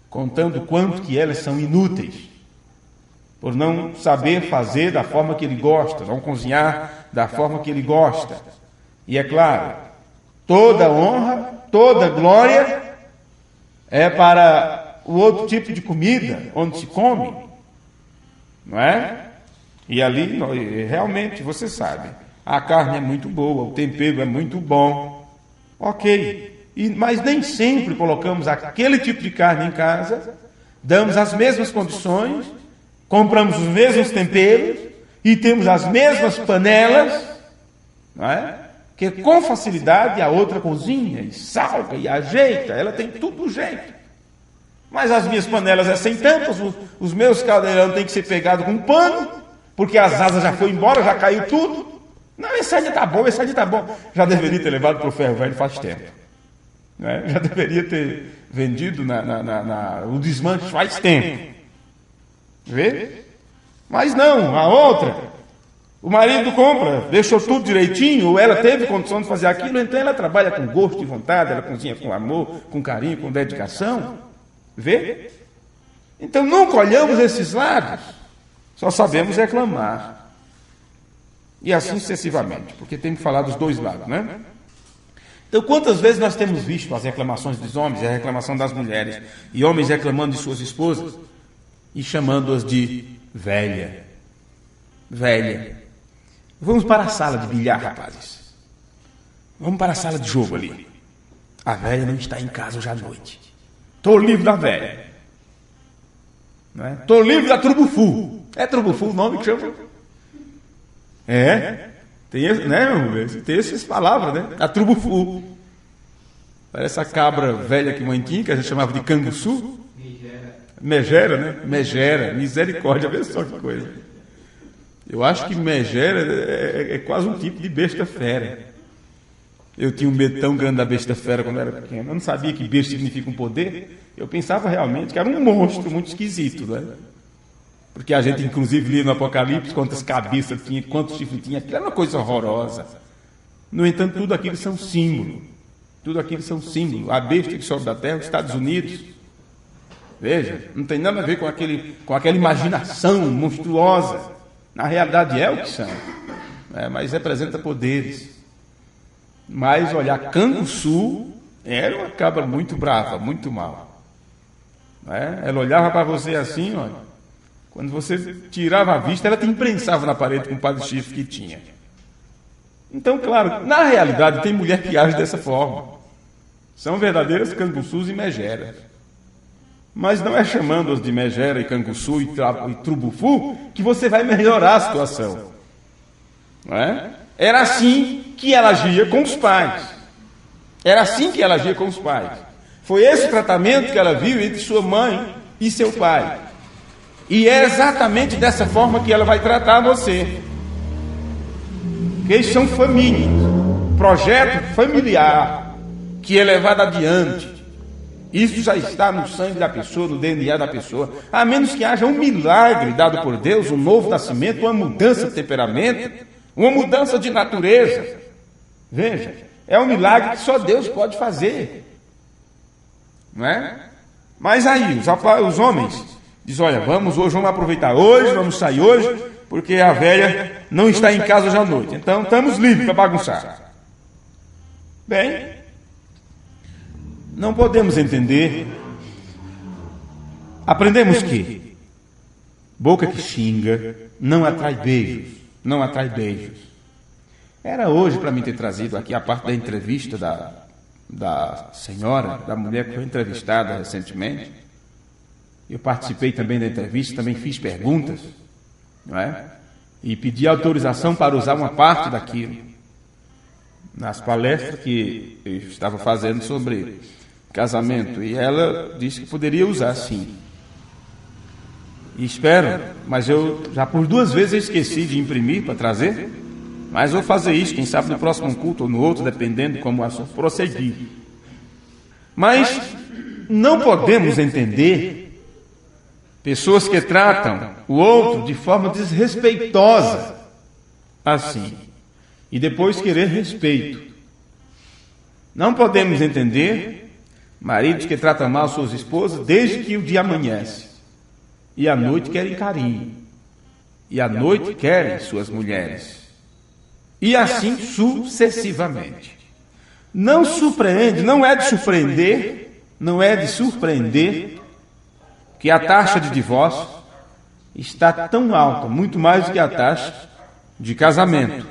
contando quanto que elas são inúteis, por não saber fazer da forma que ele gosta, não cozinhar da forma que ele gosta. E é claro, toda honra, toda glória é para o outro tipo de comida, onde se come, não é? E ali, realmente, você sabe, a carne é muito boa, o tempero é muito bom, ok, mas nem sempre colocamos aquele tipo de carne em casa, damos as mesmas condições, compramos os mesmos temperos e temos as mesmas panelas, não é? Que com facilidade a outra cozinha e salga e ajeita, ela tem tudo do jeito. Mas as minhas panelas é sem tampas, os meus caldeirão tem que ser pegado com um pano, porque as asas já foi embora, já caiu tudo. Não, esse aí está bom, esse aí está bom. Já deveria ter levado para o ferro velho faz tempo. Né? Já deveria ter vendido o desmanche faz tempo. Vê? Mas não, a outra, o marido compra, deixou tudo direitinho, ou ela teve condição de fazer aquilo, então ela trabalha com gosto e vontade, ela cozinha com amor, com carinho, com dedicação. Vê? Então nunca olhamos esses lados, só sabemos reclamar. E assim sucessivamente, porque tem que falar dos dois lados, né? Então, quantas vezes nós temos visto as reclamações dos homens e a reclamação das mulheres, e homens reclamando de suas esposas e chamando-as de velha. Velha. Vamos para a sala de bilhar, rapazes. Vamos para a sala de jogo ali. A velha não está em casa hoje à noite. Estou livre da velha. Estou livre da Trubufu. É Trubufu o nome que chama? Tem esse, né, tem essas palavras, né? A Trubufu. Parece a cabra velha que mãe tinha, que a gente chamava de canguçu. Megera, né? Megera, misericórdia, vê só que coisa. Eu acho que megera é quase um tipo de besta fera. Eu tinha um medo tão grande da besta fera quando eu era pequeno. Eu não sabia que besta significa um poder. Eu pensava realmente que era um monstro muito esquisito, né? Porque a gente, inclusive, lia no Apocalipse quantas cabeças tinha, quantos chifres tinha. Aquilo era uma coisa horrorosa. No entanto, tudo aquilo são símbolos. Tudo aquilo são símbolos. A besta que sobe da terra, os Estados Unidos. Veja, não tem nada a ver com aquela imaginação monstruosa. Na realidade é o que são. Mas representa poderes. Mas, olha, a Canguçu era uma cabra muito brava, muito mal. Ela olhava para você assim, olha. Quando você tirava a vista, ela te imprensava na parede com o par de chifre que tinha. Então, claro, na realidade, tem mulher que age dessa forma. São verdadeiras canguçus e megeras. Mas não é chamando-as de megera e canguçu e trubufu que você vai melhorar a situação. Não é? Era assim que ela agia com os pais. Era assim que ela agia com os pais. Foi esse tratamento que ela viu entre sua mãe e seu pai. E é exatamente dessa forma que ela vai tratar você. Porque eles são famílias. Projeto familiar que é levado adiante. Isso já está no sangue da pessoa, no DNA da pessoa. A menos que haja um milagre dado por Deus, um novo nascimento, uma mudança de temperamento, uma mudança de natureza. Veja, é um milagre que só Deus pode fazer. Não é? Mas aí, os homens dizem, olha, vamos aproveitar hoje, vamos sair hoje, porque a velha não está em casa hoje à noite. Então, estamos livres para bagunçar. Bem, não podemos entender. Aprendemos que boca que xinga não atrai beijos, não atrai beijos. Era hoje para mim ter trazido aqui a parte da entrevista da senhora, da mulher que foi entrevistada recentemente. Eu participei também da entrevista, também fiz perguntas, não é? E pedi autorização para usar uma parte daquilo nas palestras que eu estava fazendo sobre casamento. E ela disse que poderia usar, sim. E espero, mas eu já por 2 vezes eu esqueci de imprimir para trazer, mas vou fazer isso, quem sabe no próximo culto ou no outro, dependendo de como o assunto prosseguir. Mas não podemos entender pessoas que tratam o outro de forma desrespeitosa, assim, e depois querer respeito. Não podemos entender maridos que tratam mal suas esposas desde que o dia amanhece. E à noite querem carinho. E à noite querem suas mulheres. E assim sucessivamente. Não surpreende, não é de surpreender que a taxa de divórcio está tão alta, muito mais do que a taxa de casamento.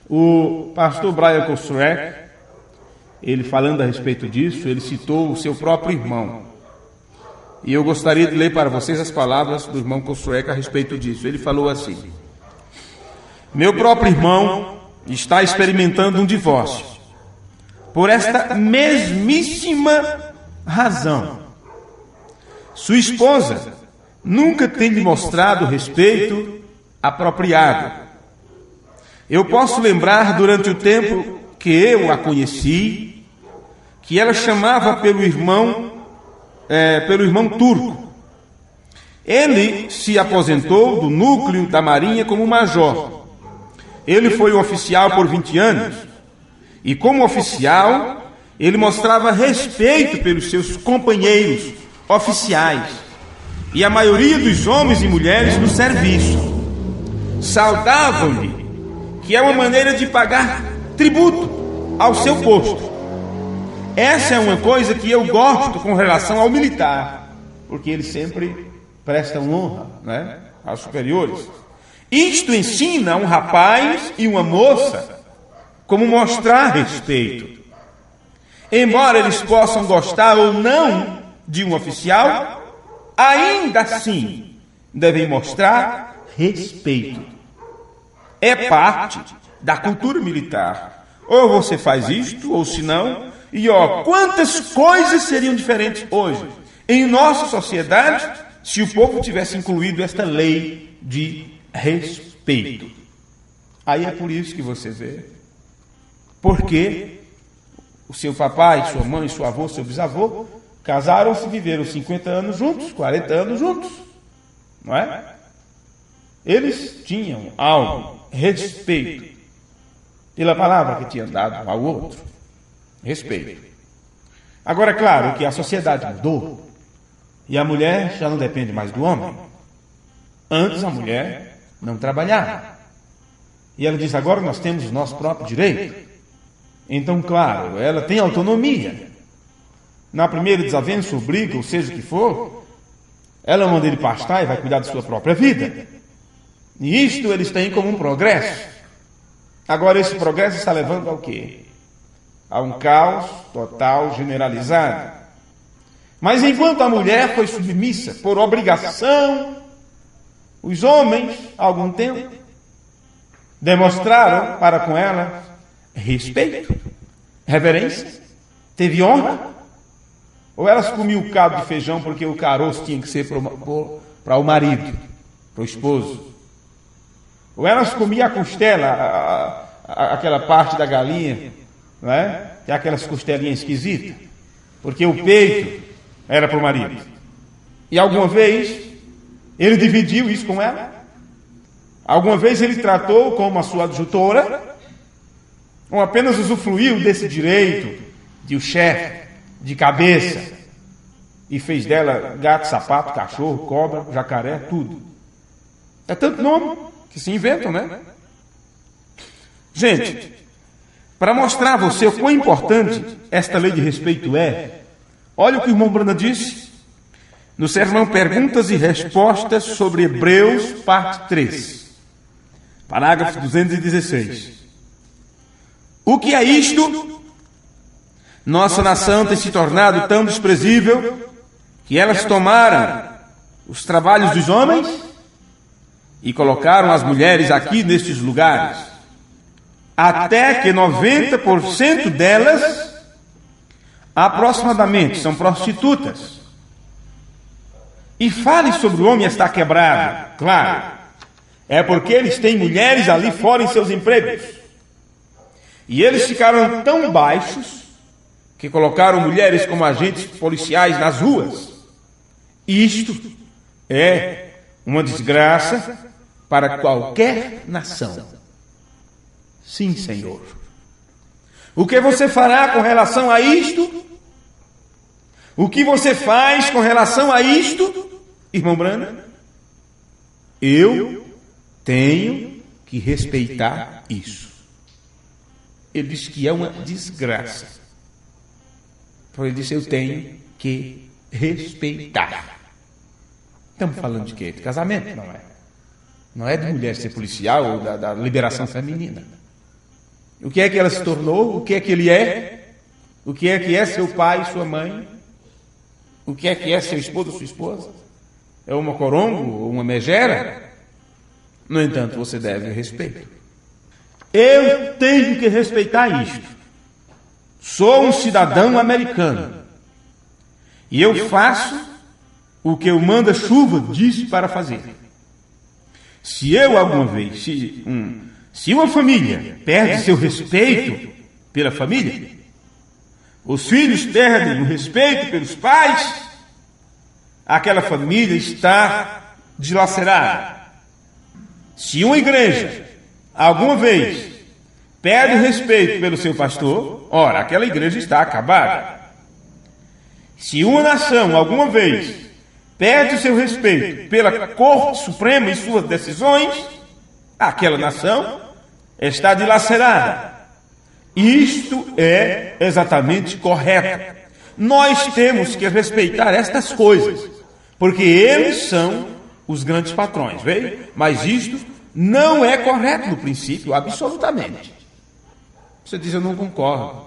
O pastor Brian Kostrek, ele falando a respeito disso, ele citou o seu próprio irmão. E eu gostaria de ler para vocês as palavras do irmão Kostrek a respeito disso. Ele falou assim: meu próprio irmão está experimentando um divórcio por esta mesmíssima razão. Sua esposa nunca tem lhe mostrado respeito apropriado. Eu posso lembrar durante o tempo que eu a conheci, que ela chamava pelo irmão turco. Ele se aposentou do núcleo da Marinha como major. Ele foi um oficial por 20 anos. E como oficial, ele mostrava respeito pelos seus companheiros oficiais. E a maioria dos homens e mulheres no serviço saudavam-lhe, que é uma maneira de pagar tributo ao seu posto. Essa é uma coisa que eu gosto com relação ao militar, porque eles sempre prestam honra, né, aos superiores. Isto ensina a um rapaz e uma moça como mostrar respeito. Embora eles possam gostar ou não de um oficial, ainda assim devem mostrar respeito. É parte da cultura militar. Ou você faz isto, ou se não, e quantas coisas seriam diferentes hoje em nossa sociedade se o povo tivesse incluído esta lei de respeito. Aí é por isso que você vê, porque o seu papai, sua mãe, seu avô, seu bisavô casaram-se e viveram 50 anos juntos, 40 anos juntos, não é? Eles tinham algo, respeito, pela palavra que tinha dado ao outro. Respeito. Agora, é claro que a sociedade mudou e a mulher já não depende mais do homem. Antes a mulher não trabalhava. E ela diz, agora nós temos o nosso próprio direito. Então, claro, ela tem autonomia. Na primeira desavença, ou briga, ou seja o que for, ela manda ele pastar e vai cuidar da sua própria vida. E isto eles têm como um progresso. Agora, esse progresso está levando ao quê? A um caos total, generalizado. Mas enquanto a mulher foi submissa por obrigação, os homens, há algum tempo, demonstraram para com ela respeito, reverência, teve honra. Ou elas comiam o cabo de feijão porque o caroço tinha que ser para o marido, para o esposo. Ou elas comiam a costela, aquela parte da galinha, não é? Que é aquelas costelinhas esquisitas, porque o peito era para o marido. E alguma vez ele dividiu isso com ela? Alguma vez ele tratou como a sua adjutora? Ou apenas usufruiu desse direito de o chefe, de cabeça, e fez dela gato, sapato, cachorro, cobra, jacaré, tudo? É tanto nome que se inventam, né? Gente, para mostrar a você o quão importante esta lei de respeito é, olha o que o irmão Brana disse no sermão Perguntas e Respostas sobre Hebreus, parte 3, parágrafo 216. O que é isto? Nossa nação tem se tornado tão desprezível que elas tomaram os trabalhos dos homens e colocaram as mulheres aqui nestes lugares, até que 90% delas, aproximadamente, são prostitutas. E fale sobre o homem estar quebrado. Claro, é porque eles têm mulheres ali fora em seus empregos. E eles ficaram tão baixos que colocaram mulheres como agentes policiais nas ruas. Isto é uma desgraça para qualquer nação. Sim, Senhor. O que você fará com relação a isto? O que você faz com relação a isto, irmão Branham? Eu tenho que respeitar isso. Ele disse que é uma desgraça. Então ele disse, eu tenho que respeitar. Estamos falando de quê? De casamento, não é? Não é de mulher ser policial ou da liberação feminina. O que é que ela se tornou? O que é que ele é? O que é seu pai e sua mãe? O que é seu esposo ou sua esposa? É uma corongo ou uma megera? No entanto, você deve respeito. Eu tenho que respeitar isto. Sou um cidadão americano. E eu faço o que o manda-chuva disse para fazer. Se eu alguma vez, se uma família perde seu respeito pela família, os filhos perdem o respeito pelos pais, aquela família está dilacerada. Se uma igreja, alguma vez, perde o respeito pelo seu pastor, ora, aquela igreja está acabada. Se uma nação, alguma vez, perde o seu respeito pela Corte Suprema e suas decisões, aquela nação está dilacerada. Isto é exatamente correto. Nós temos que respeitar estas coisas, porque eles são os grandes patrões, veio? Mas isto não é correto no princípio, absolutamente. Você diz, eu não concordo,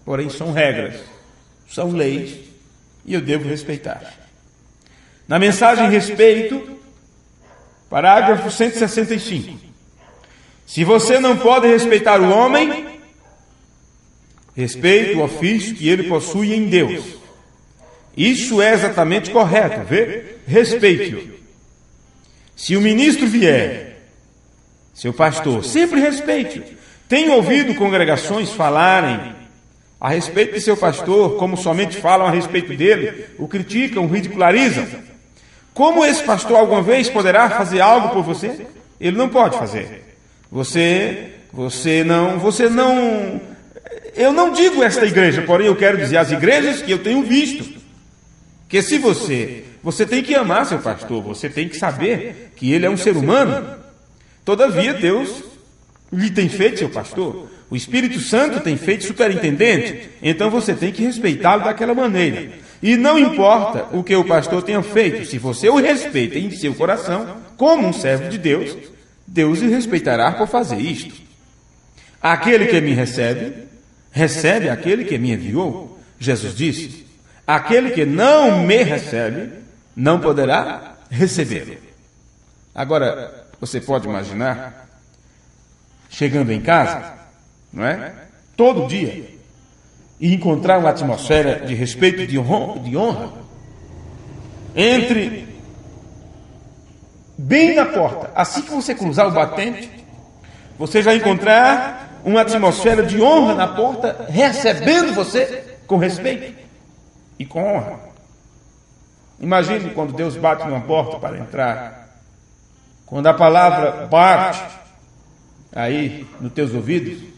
porém são regras, são leis, e eu devo respeitar. Na mensagem Respeito, parágrafo 165. Se você não pode respeitar o homem, respeite o ofício que ele possui em Deus. Isso é exatamente correto, vê? Respeite-o. Se o ministro vier, seu pastor, sempre respeite-o. Tenho ouvido congregações falarem a respeito de seu pastor, como somente falam a respeito dele, o criticam, o ridicularizam. Como esse pastor alguma vez poderá fazer algo por você? Ele não pode fazer. Você não. Eu não digo esta igreja, porém eu quero dizer as igrejas que eu tenho visto. Que se você tem que amar seu pastor, você tem que saber que ele é um ser humano. Todavia Deus lhe tem feito seu pastor. O Espírito Santo tem feito superintendente. Então você tem que respeitá-lo daquela maneira. E não importa o que o pastor tenha feito, se você o respeita em seu coração, como um servo de Deus, Deus o respeitará por fazer isto. Aquele que me recebe, recebe aquele que me enviou. Jesus disse, aquele que não me recebe, não poderá recebê-lo. Agora, você pode imaginar, chegando em casa, não é? Todo dia, e encontrar uma atmosfera de respeito e de honra, entre bem na porta, assim que você cruzar o batente, você já encontrar uma atmosfera de honra na porta, recebendo você com respeito e com honra. Imagine quando Deus bate numa porta para entrar, quando a palavra bate aí nos teus ouvidos,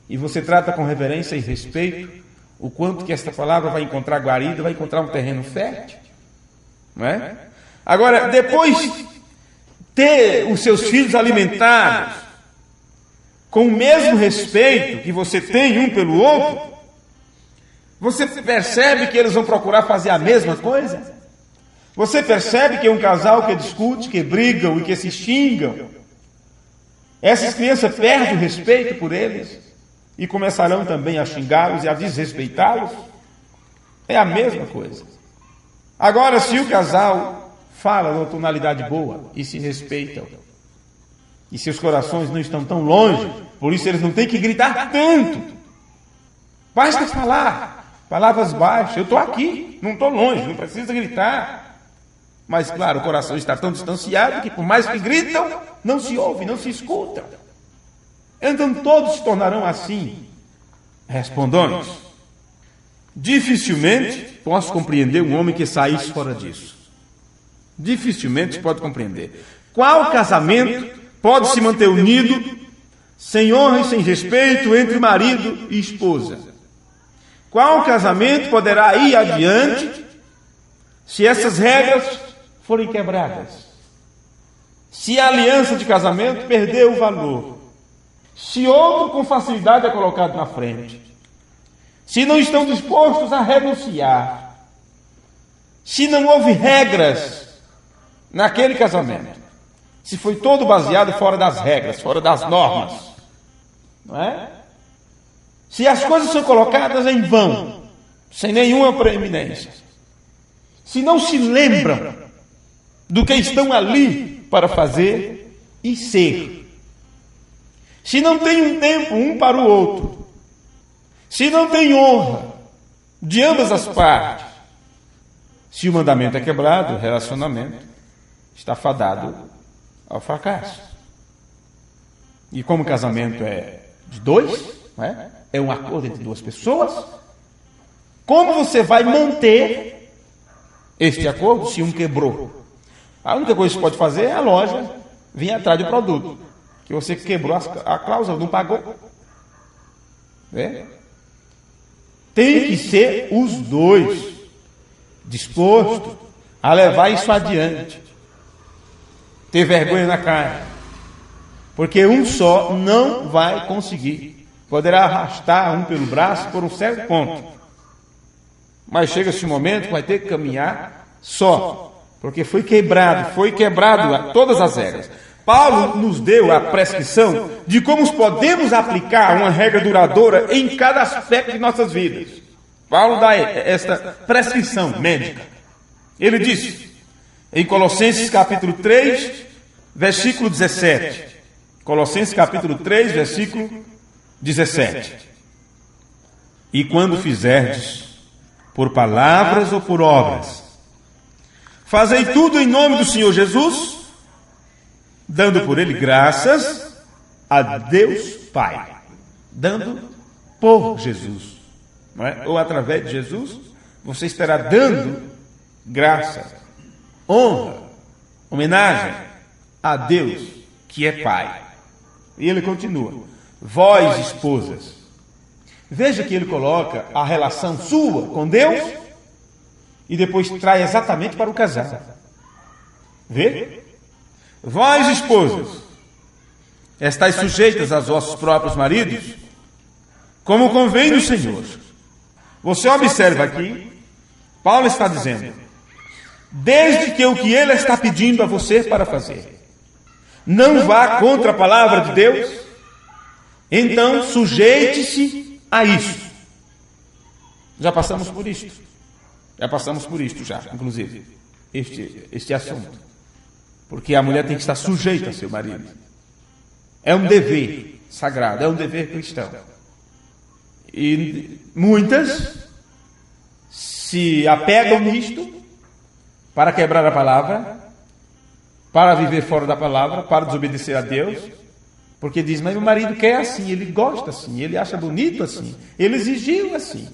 e você trata com reverência e respeito, o quanto que esta palavra vai encontrar guarida, vai encontrar um terreno fértil, não é? Agora, depois ter os seus filhos alimentados com o mesmo respeito que você tem um pelo outro, você percebe que eles vão procurar fazer a mesma coisa? Você percebe que é um casal que discute, que brigam e que se xingam, essas crianças perdem o respeito por eles e começarão também a xingá-los e a desrespeitá-los? É a mesma coisa. Agora, se o casal fala numa tonalidade boa e se respeitam, e seus corações não estão tão longe, por isso eles não têm que gritar tanto. Basta falar palavras baixas. Eu estou aqui, não estou longe, não precisa gritar. Mas, claro, o coração está tão distanciado que, por mais que gritam, não se ouve, não se escutam. Então todos se tornarão assim, respondões. Dificilmente posso compreender um homem que saísse fora disso. Dificilmente pode compreender. Qual casamento pode se manter unido sem honra e sem respeito entre marido e esposa. Qual casamento poderá ir adiante se essas regras forem quebradas? Se a aliança de casamento perdeu o valor? Se outro com facilidade é colocado na frente? Se não estão dispostos a renunciar? Se não houve regras naquele casamento? Se foi todo baseado fora das regras, fora das normas? Não é? Se as coisas são colocadas em vão, sem nenhuma preeminência, se não se lembram do que estão ali para fazer e ser, se não tem um tempo um para o outro, se não tem honra de ambas as partes, se o mandamento é quebrado, o relacionamento está fadado ao fracasso. E como o casamento é de dois, não é? É um acordo entre duas pessoas, como você vai manter este acordo se um quebrou? A única coisa que você pode fazer é a loja vir atrás do produto, que você quebrou a cláusula, não pagou. É? Tem que ser os dois dispostos a levar isso adiante, ter vergonha na cara, porque um só não vai conseguir. Poderá arrastar um pelo braço por um certo ponto, mas chega-se um momento que vai ter que caminhar só, porque foi quebrado todas as regras. Paulo nos deu a prescrição de como podemos aplicar uma regra duradoura em cada aspecto de nossas vidas. Paulo dá esta prescrição médica. Ele disse em Colossenses capítulo 3, versículo 17. Colossenses capítulo 3, versículo 17. E quando fizerdes, por palavras ou por obras, fazei tudo em nome do Senhor Jesus, dando por ele graças a Deus Pai. Dando por Jesus, não é? Ou através de Jesus, você estará dando graça, honra, homenagem a Deus, que é Pai. E ele continua: vós, esposas. Veja que ele coloca a relação sua com Deus e depois traz exatamente para o casal. Vê? Vós, esposas, estáis sujeitas aos vossos próprios maridos, como convém no Senhor. Você observa aqui, Paulo está dizendo, desde que o que ele está pedindo a você para fazer não vá contra a palavra de Deus, então sujeite-se a isso. Já passamos por isto. Inclusive, este assunto. Porque a mulher tem que estar sujeita ao seu marido. É um dever sagrado, é um dever cristão. E muitas se apegam nisto para quebrar a palavra, para viver fora da palavra, para desobedecer a Deus, porque diz, mas meu marido quer assim, ele gosta assim, ele acha bonito assim, ele exigiu assim.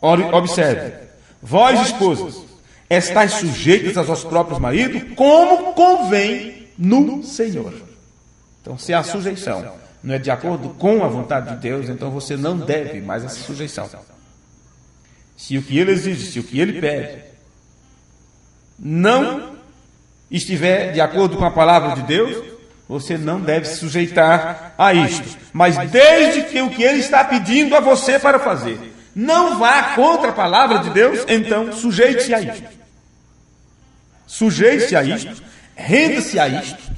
Observe, vós, esposas, estáis sujeitas aos vossos próprios maridos, como convém no Senhor. Então, se a sujeição não é de acordo com a vontade de Deus, então você não deve mais essa sujeição. Se o que ele exige, se o que ele pede, não estiver de acordo com a palavra de Deus, você não deve se sujeitar a isto. Mas desde que o que ele está pedindo a você para fazer não vá contra a palavra de Deus, então sujeite-se a isto. Sujeite-se a isto, renda-se a isto,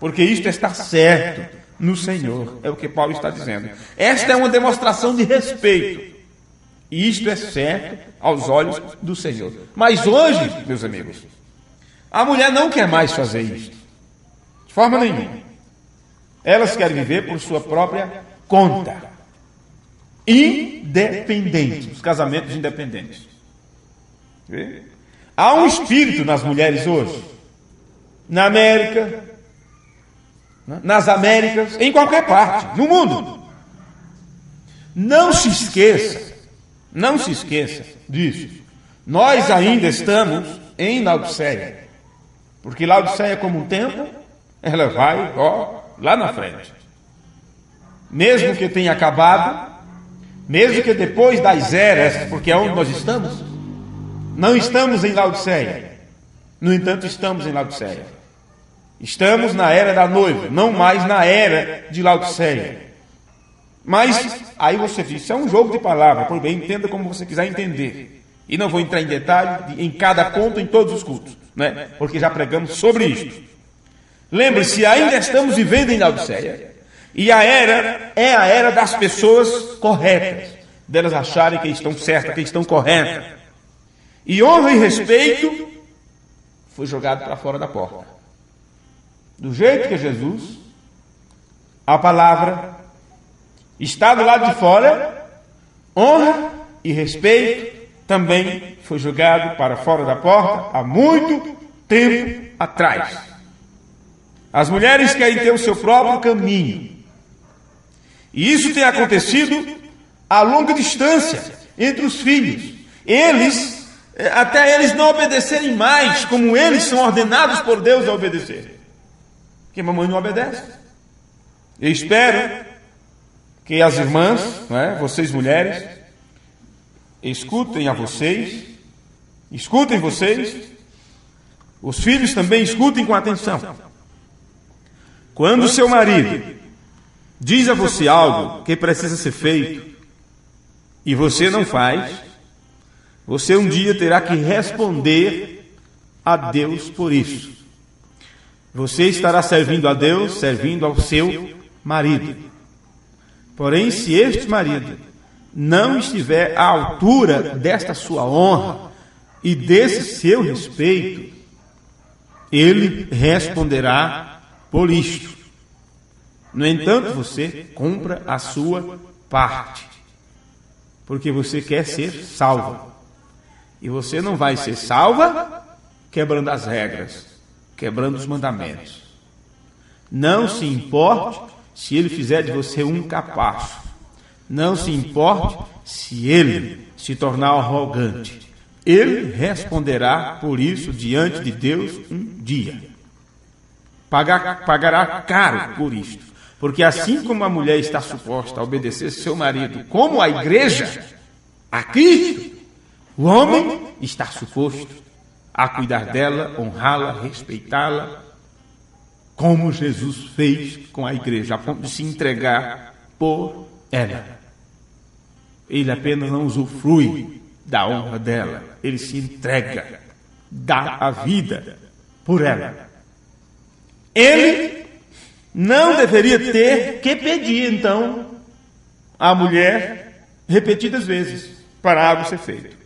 porque isto está certo no Senhor, é o que Paulo está dizendo. Esta é uma demonstração de respeito, e isto é certo aos olhos do Senhor. Mas hoje, meus amigos, a mulher não quer mais fazer isto, de forma nenhuma. Elas querem viver por sua própria conta, independente, os casamentos independentes. Há um espírito nas mulheres hoje, na América, nas Américas, em qualquer parte, no mundo. Não se esqueça disso. Nós ainda estamos em Laodiceia, porque Laodiceia, como um templo, ela vai lá na frente. mesmo que tenha acabado, mesmo que depois das eras, porque é onde nós estamos, não estamos em Laodiceia. No entanto, estamos em Laodiceia. Estamos na era da noiva, não mais na era de Laodiceia. Mas, aí você diz, isso é um jogo de palavras, pois bem, entenda como você quiser entender. E não vou entrar em detalhe em cada ponto, em todos os cultos, né? Porque já pregamos sobre isso. Lembre-se, ainda estamos vivendo em Laodiceia. E a era é a era das pessoas corretas, delas acharem que estão certas, que estão corretas. E honra e respeito foi jogado para fora da porta. Do jeito que Jesus, a palavra, está do lado de fora, honra e respeito também foi jogado para fora da porta há muito tempo atrás. As mulheres querem ter o seu próprio caminho. E isso tem acontecido a longa distância entre os filhos. Até eles não obedecerem mais como eles são ordenados por Deus a obedecer. Porque mamãe não obedece. Eu espero que as irmãs, vocês mulheres, escutem vocês, os filhos também escutem com atenção. Quando o seu marido diz a você algo que precisa ser feito e você não faz, você um dia terá que responder a Deus por isso. Você estará servindo a Deus, servindo ao seu marido. Porém, se este marido não estiver à altura desta sua honra e desse seu respeito, ele responderá por isto. No entanto, você cumpra a sua parte, porque você quer ser salva. E você não vai ser salva quebrando as regras, quebrando os mandamentos. Não se importe se ele fizer de você um capacho. Não se importe se ele se tornar arrogante. Ele responderá por isso diante de Deus um dia. Pagará caro por isto. Porque assim como a mulher está suposta a obedecer seu marido, como a igreja, a Cristo, o homem está suposto a cuidar dela, honrá-la, respeitá-la, como Jesus fez com a igreja, a ponto de se entregar por ela. Ele apenas não usufrui da honra dela, ele se entrega, dá a vida por ela. Ele não deveria ter que pedir, então, à mulher repetidas vezes para algo ser feito.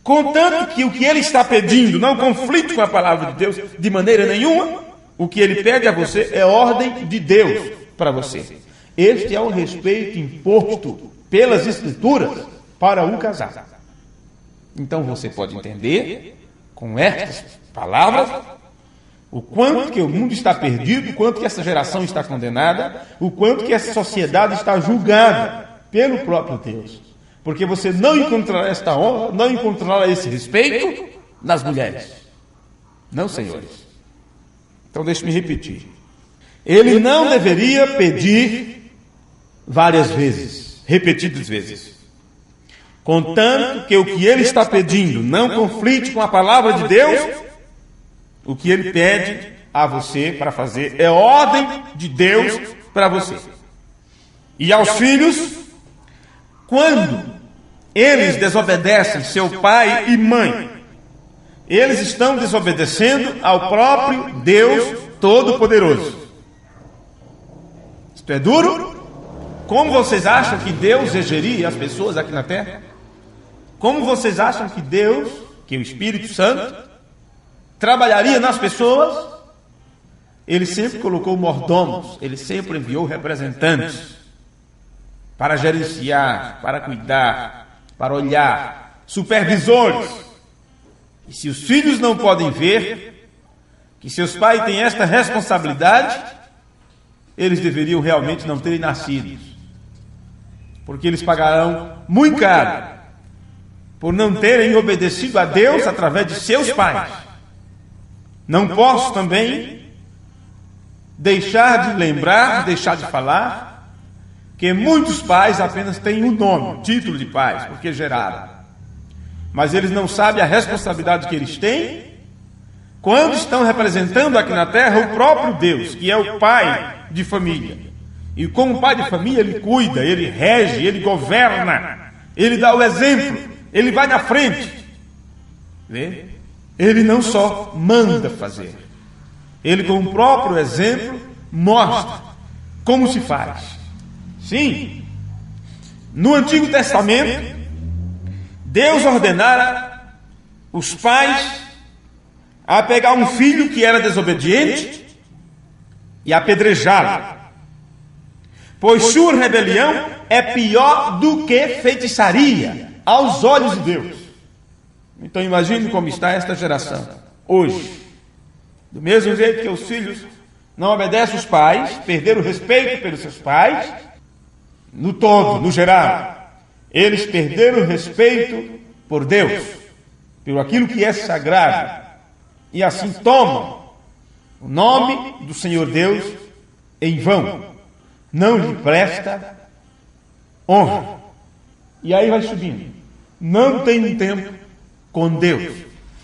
Contanto que o que ele está pedindo não conflite com a palavra de Deus de maneira nenhuma, o que ele pede a você é ordem de Deus para você. Este é o respeito imposto pelas Escrituras para o casal. Então você pode entender, com estas palavras, o quanto que o mundo está perdido, o quanto que essa geração está condenada, o quanto que essa sociedade está julgada pelo próprio Deus. Porque você não encontrará esta honra, não encontrará esse respeito nas mulheres. Não, senhores. Então deixe-me repetir. Ele não deveria pedir várias vezes, repetidas vezes. Contanto que o que ele está pedindo não conflite com a palavra de Deus, o que ele pede a você para fazer é ordem de Deus para você. E aos filhos, quando eles desobedecem seu pai e mãe, eles estão desobedecendo ao próprio Deus Todo-Poderoso. Isto é duro? Como vocês acham que Deus regeria as pessoas aqui na terra? Como vocês acham que Deus, que o Espírito Santo, trabalharia nas pessoas? Ele sempre colocou mordomos, ele sempre enviou representantes para gerenciar, para cuidar, para olhar, supervisores. E se os filhos não podem ver que seus pais têm esta responsabilidade, eles deveriam realmente não terem nascido, porque eles pagarão muito caro por não terem obedecido a Deus através de seus pais. Não posso também deixar de lembrar, deixar de falar, que muitos pais apenas têm um nome, título de pais, porque geraram. Mas eles não sabem a responsabilidade que eles têm quando estão representando aqui na terra o próprio Deus, que é o pai de família. E como pai de família, ele cuida, ele rege, ele governa, ele dá o exemplo, ele vai na frente. Vê? Ele não só manda fazer, ele com o próprio exemplo mostra como se faz. Sim, no Antigo Testamento, Deus ordenara os pais a pegar um filho que era desobediente e apedrejá-lo, pois sua rebelião é pior do que feitiçaria aos olhos de Deus. Então imagine como está esta geração hoje. Do mesmo jeito que os filhos não obedecem os pais, perderam o respeito pelos seus pais, no todo, no geral, eles perderam o respeito por Deus, por aquilo que é sagrado, e assim tomam o nome do Senhor Deus em vão. Não lhe presta honra. E aí vai subindo. Não tem tempo com Deus.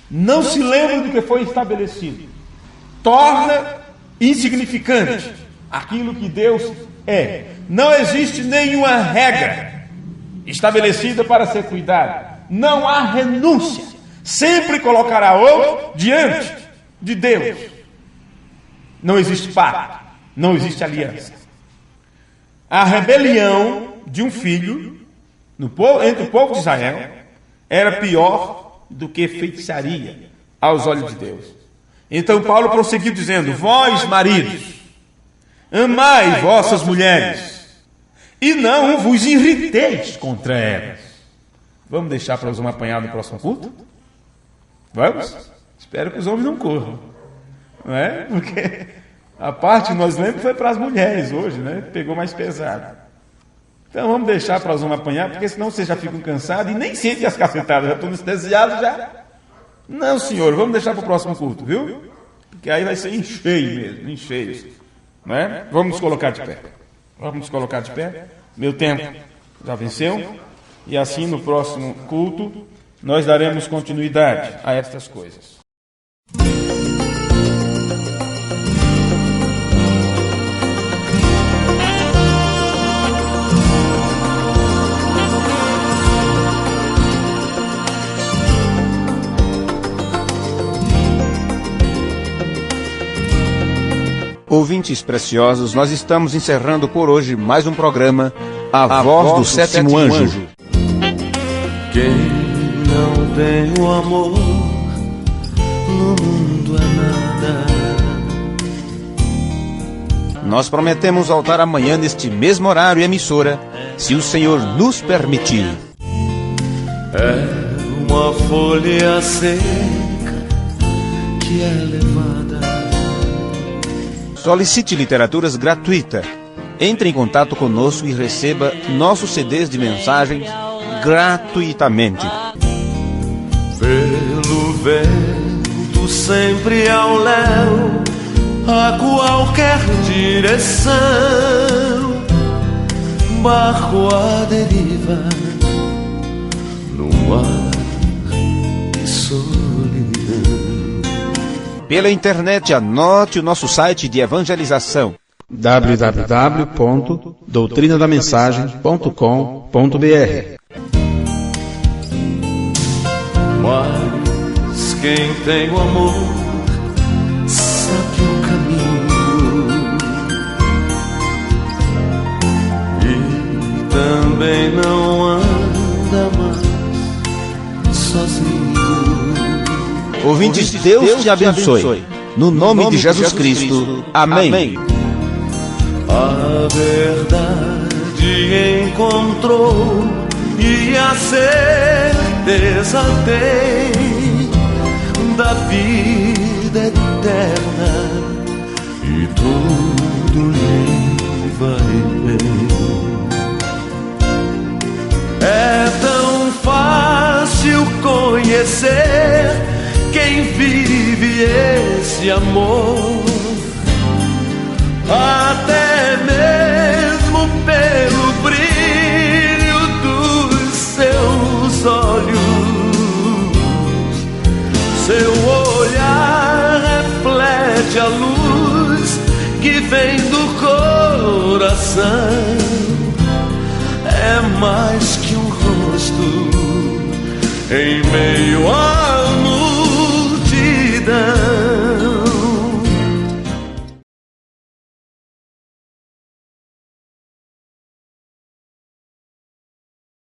Não se lembra do que foi estabelecido. Torna insignificante aquilo que Deus é. Não existe nenhuma regra estabelecida para ser cuidada. Não há renúncia. Sempre colocará outro diante de Deus. Não existe pacto. Não existe aliança. A rebelião de um filho entre o povo de Israel era pior do que feitiçaria aos olhos de Deus. Então Paulo prosseguiu dizendo: vós, maridos, amai vossas mulheres e não vos irriteis contra elas. Vamos deixar para os homens apanhar no próximo culto? Vamos? Espero que os homens não corram. Não é? Porque a parte que nós lemos foi para as mulheres hoje, né? Pegou mais pesado. Então vamos deixar para os homens apanhar, porque senão vocês já ficam cansados e nem sentem as cacetadas, já estão anestesiados já. Não, senhor, vamos deixar para o próximo culto, viu? Porque aí vai ser em cheio mesmo, em cheio. Não é? Vamos nos colocar de pé. Vamos nos colocar de pé. Meu tempo já venceu. E assim no próximo culto nós daremos continuidade a estas coisas. Ouvintes preciosos, nós estamos encerrando por hoje mais um programa, A Voz do Sétimo Anjo. Quem não tem o amor no mundo é nada. Nós prometemos voltar amanhã neste mesmo horário e emissora, se o Senhor nos permitir. É uma folha seca que é levada. Solicite literaturas gratuita. Entre em contato conosco e receba nossos CDs de mensagens gratuitamente. Pelo vento sempre ao léu, a qualquer direção, barco à deriva, no mar de solidão. Pela internet, anote o nosso site de evangelização: www.doutrinadamensagem.com.br. Mas quem tem o amor sabe o caminho e também não anda mais sozinho. Ouvintes, Deus te abençoe. No nome de Jesus Cristo. Amém. A verdade encontrou e a certeza tem da vida eterna, e tudo lhe vai bem. É tão fácil conhecer quem vive esse amor, até mesmo pelo olhar reflete a luz que vem do coração. É mais que um rosto em meio a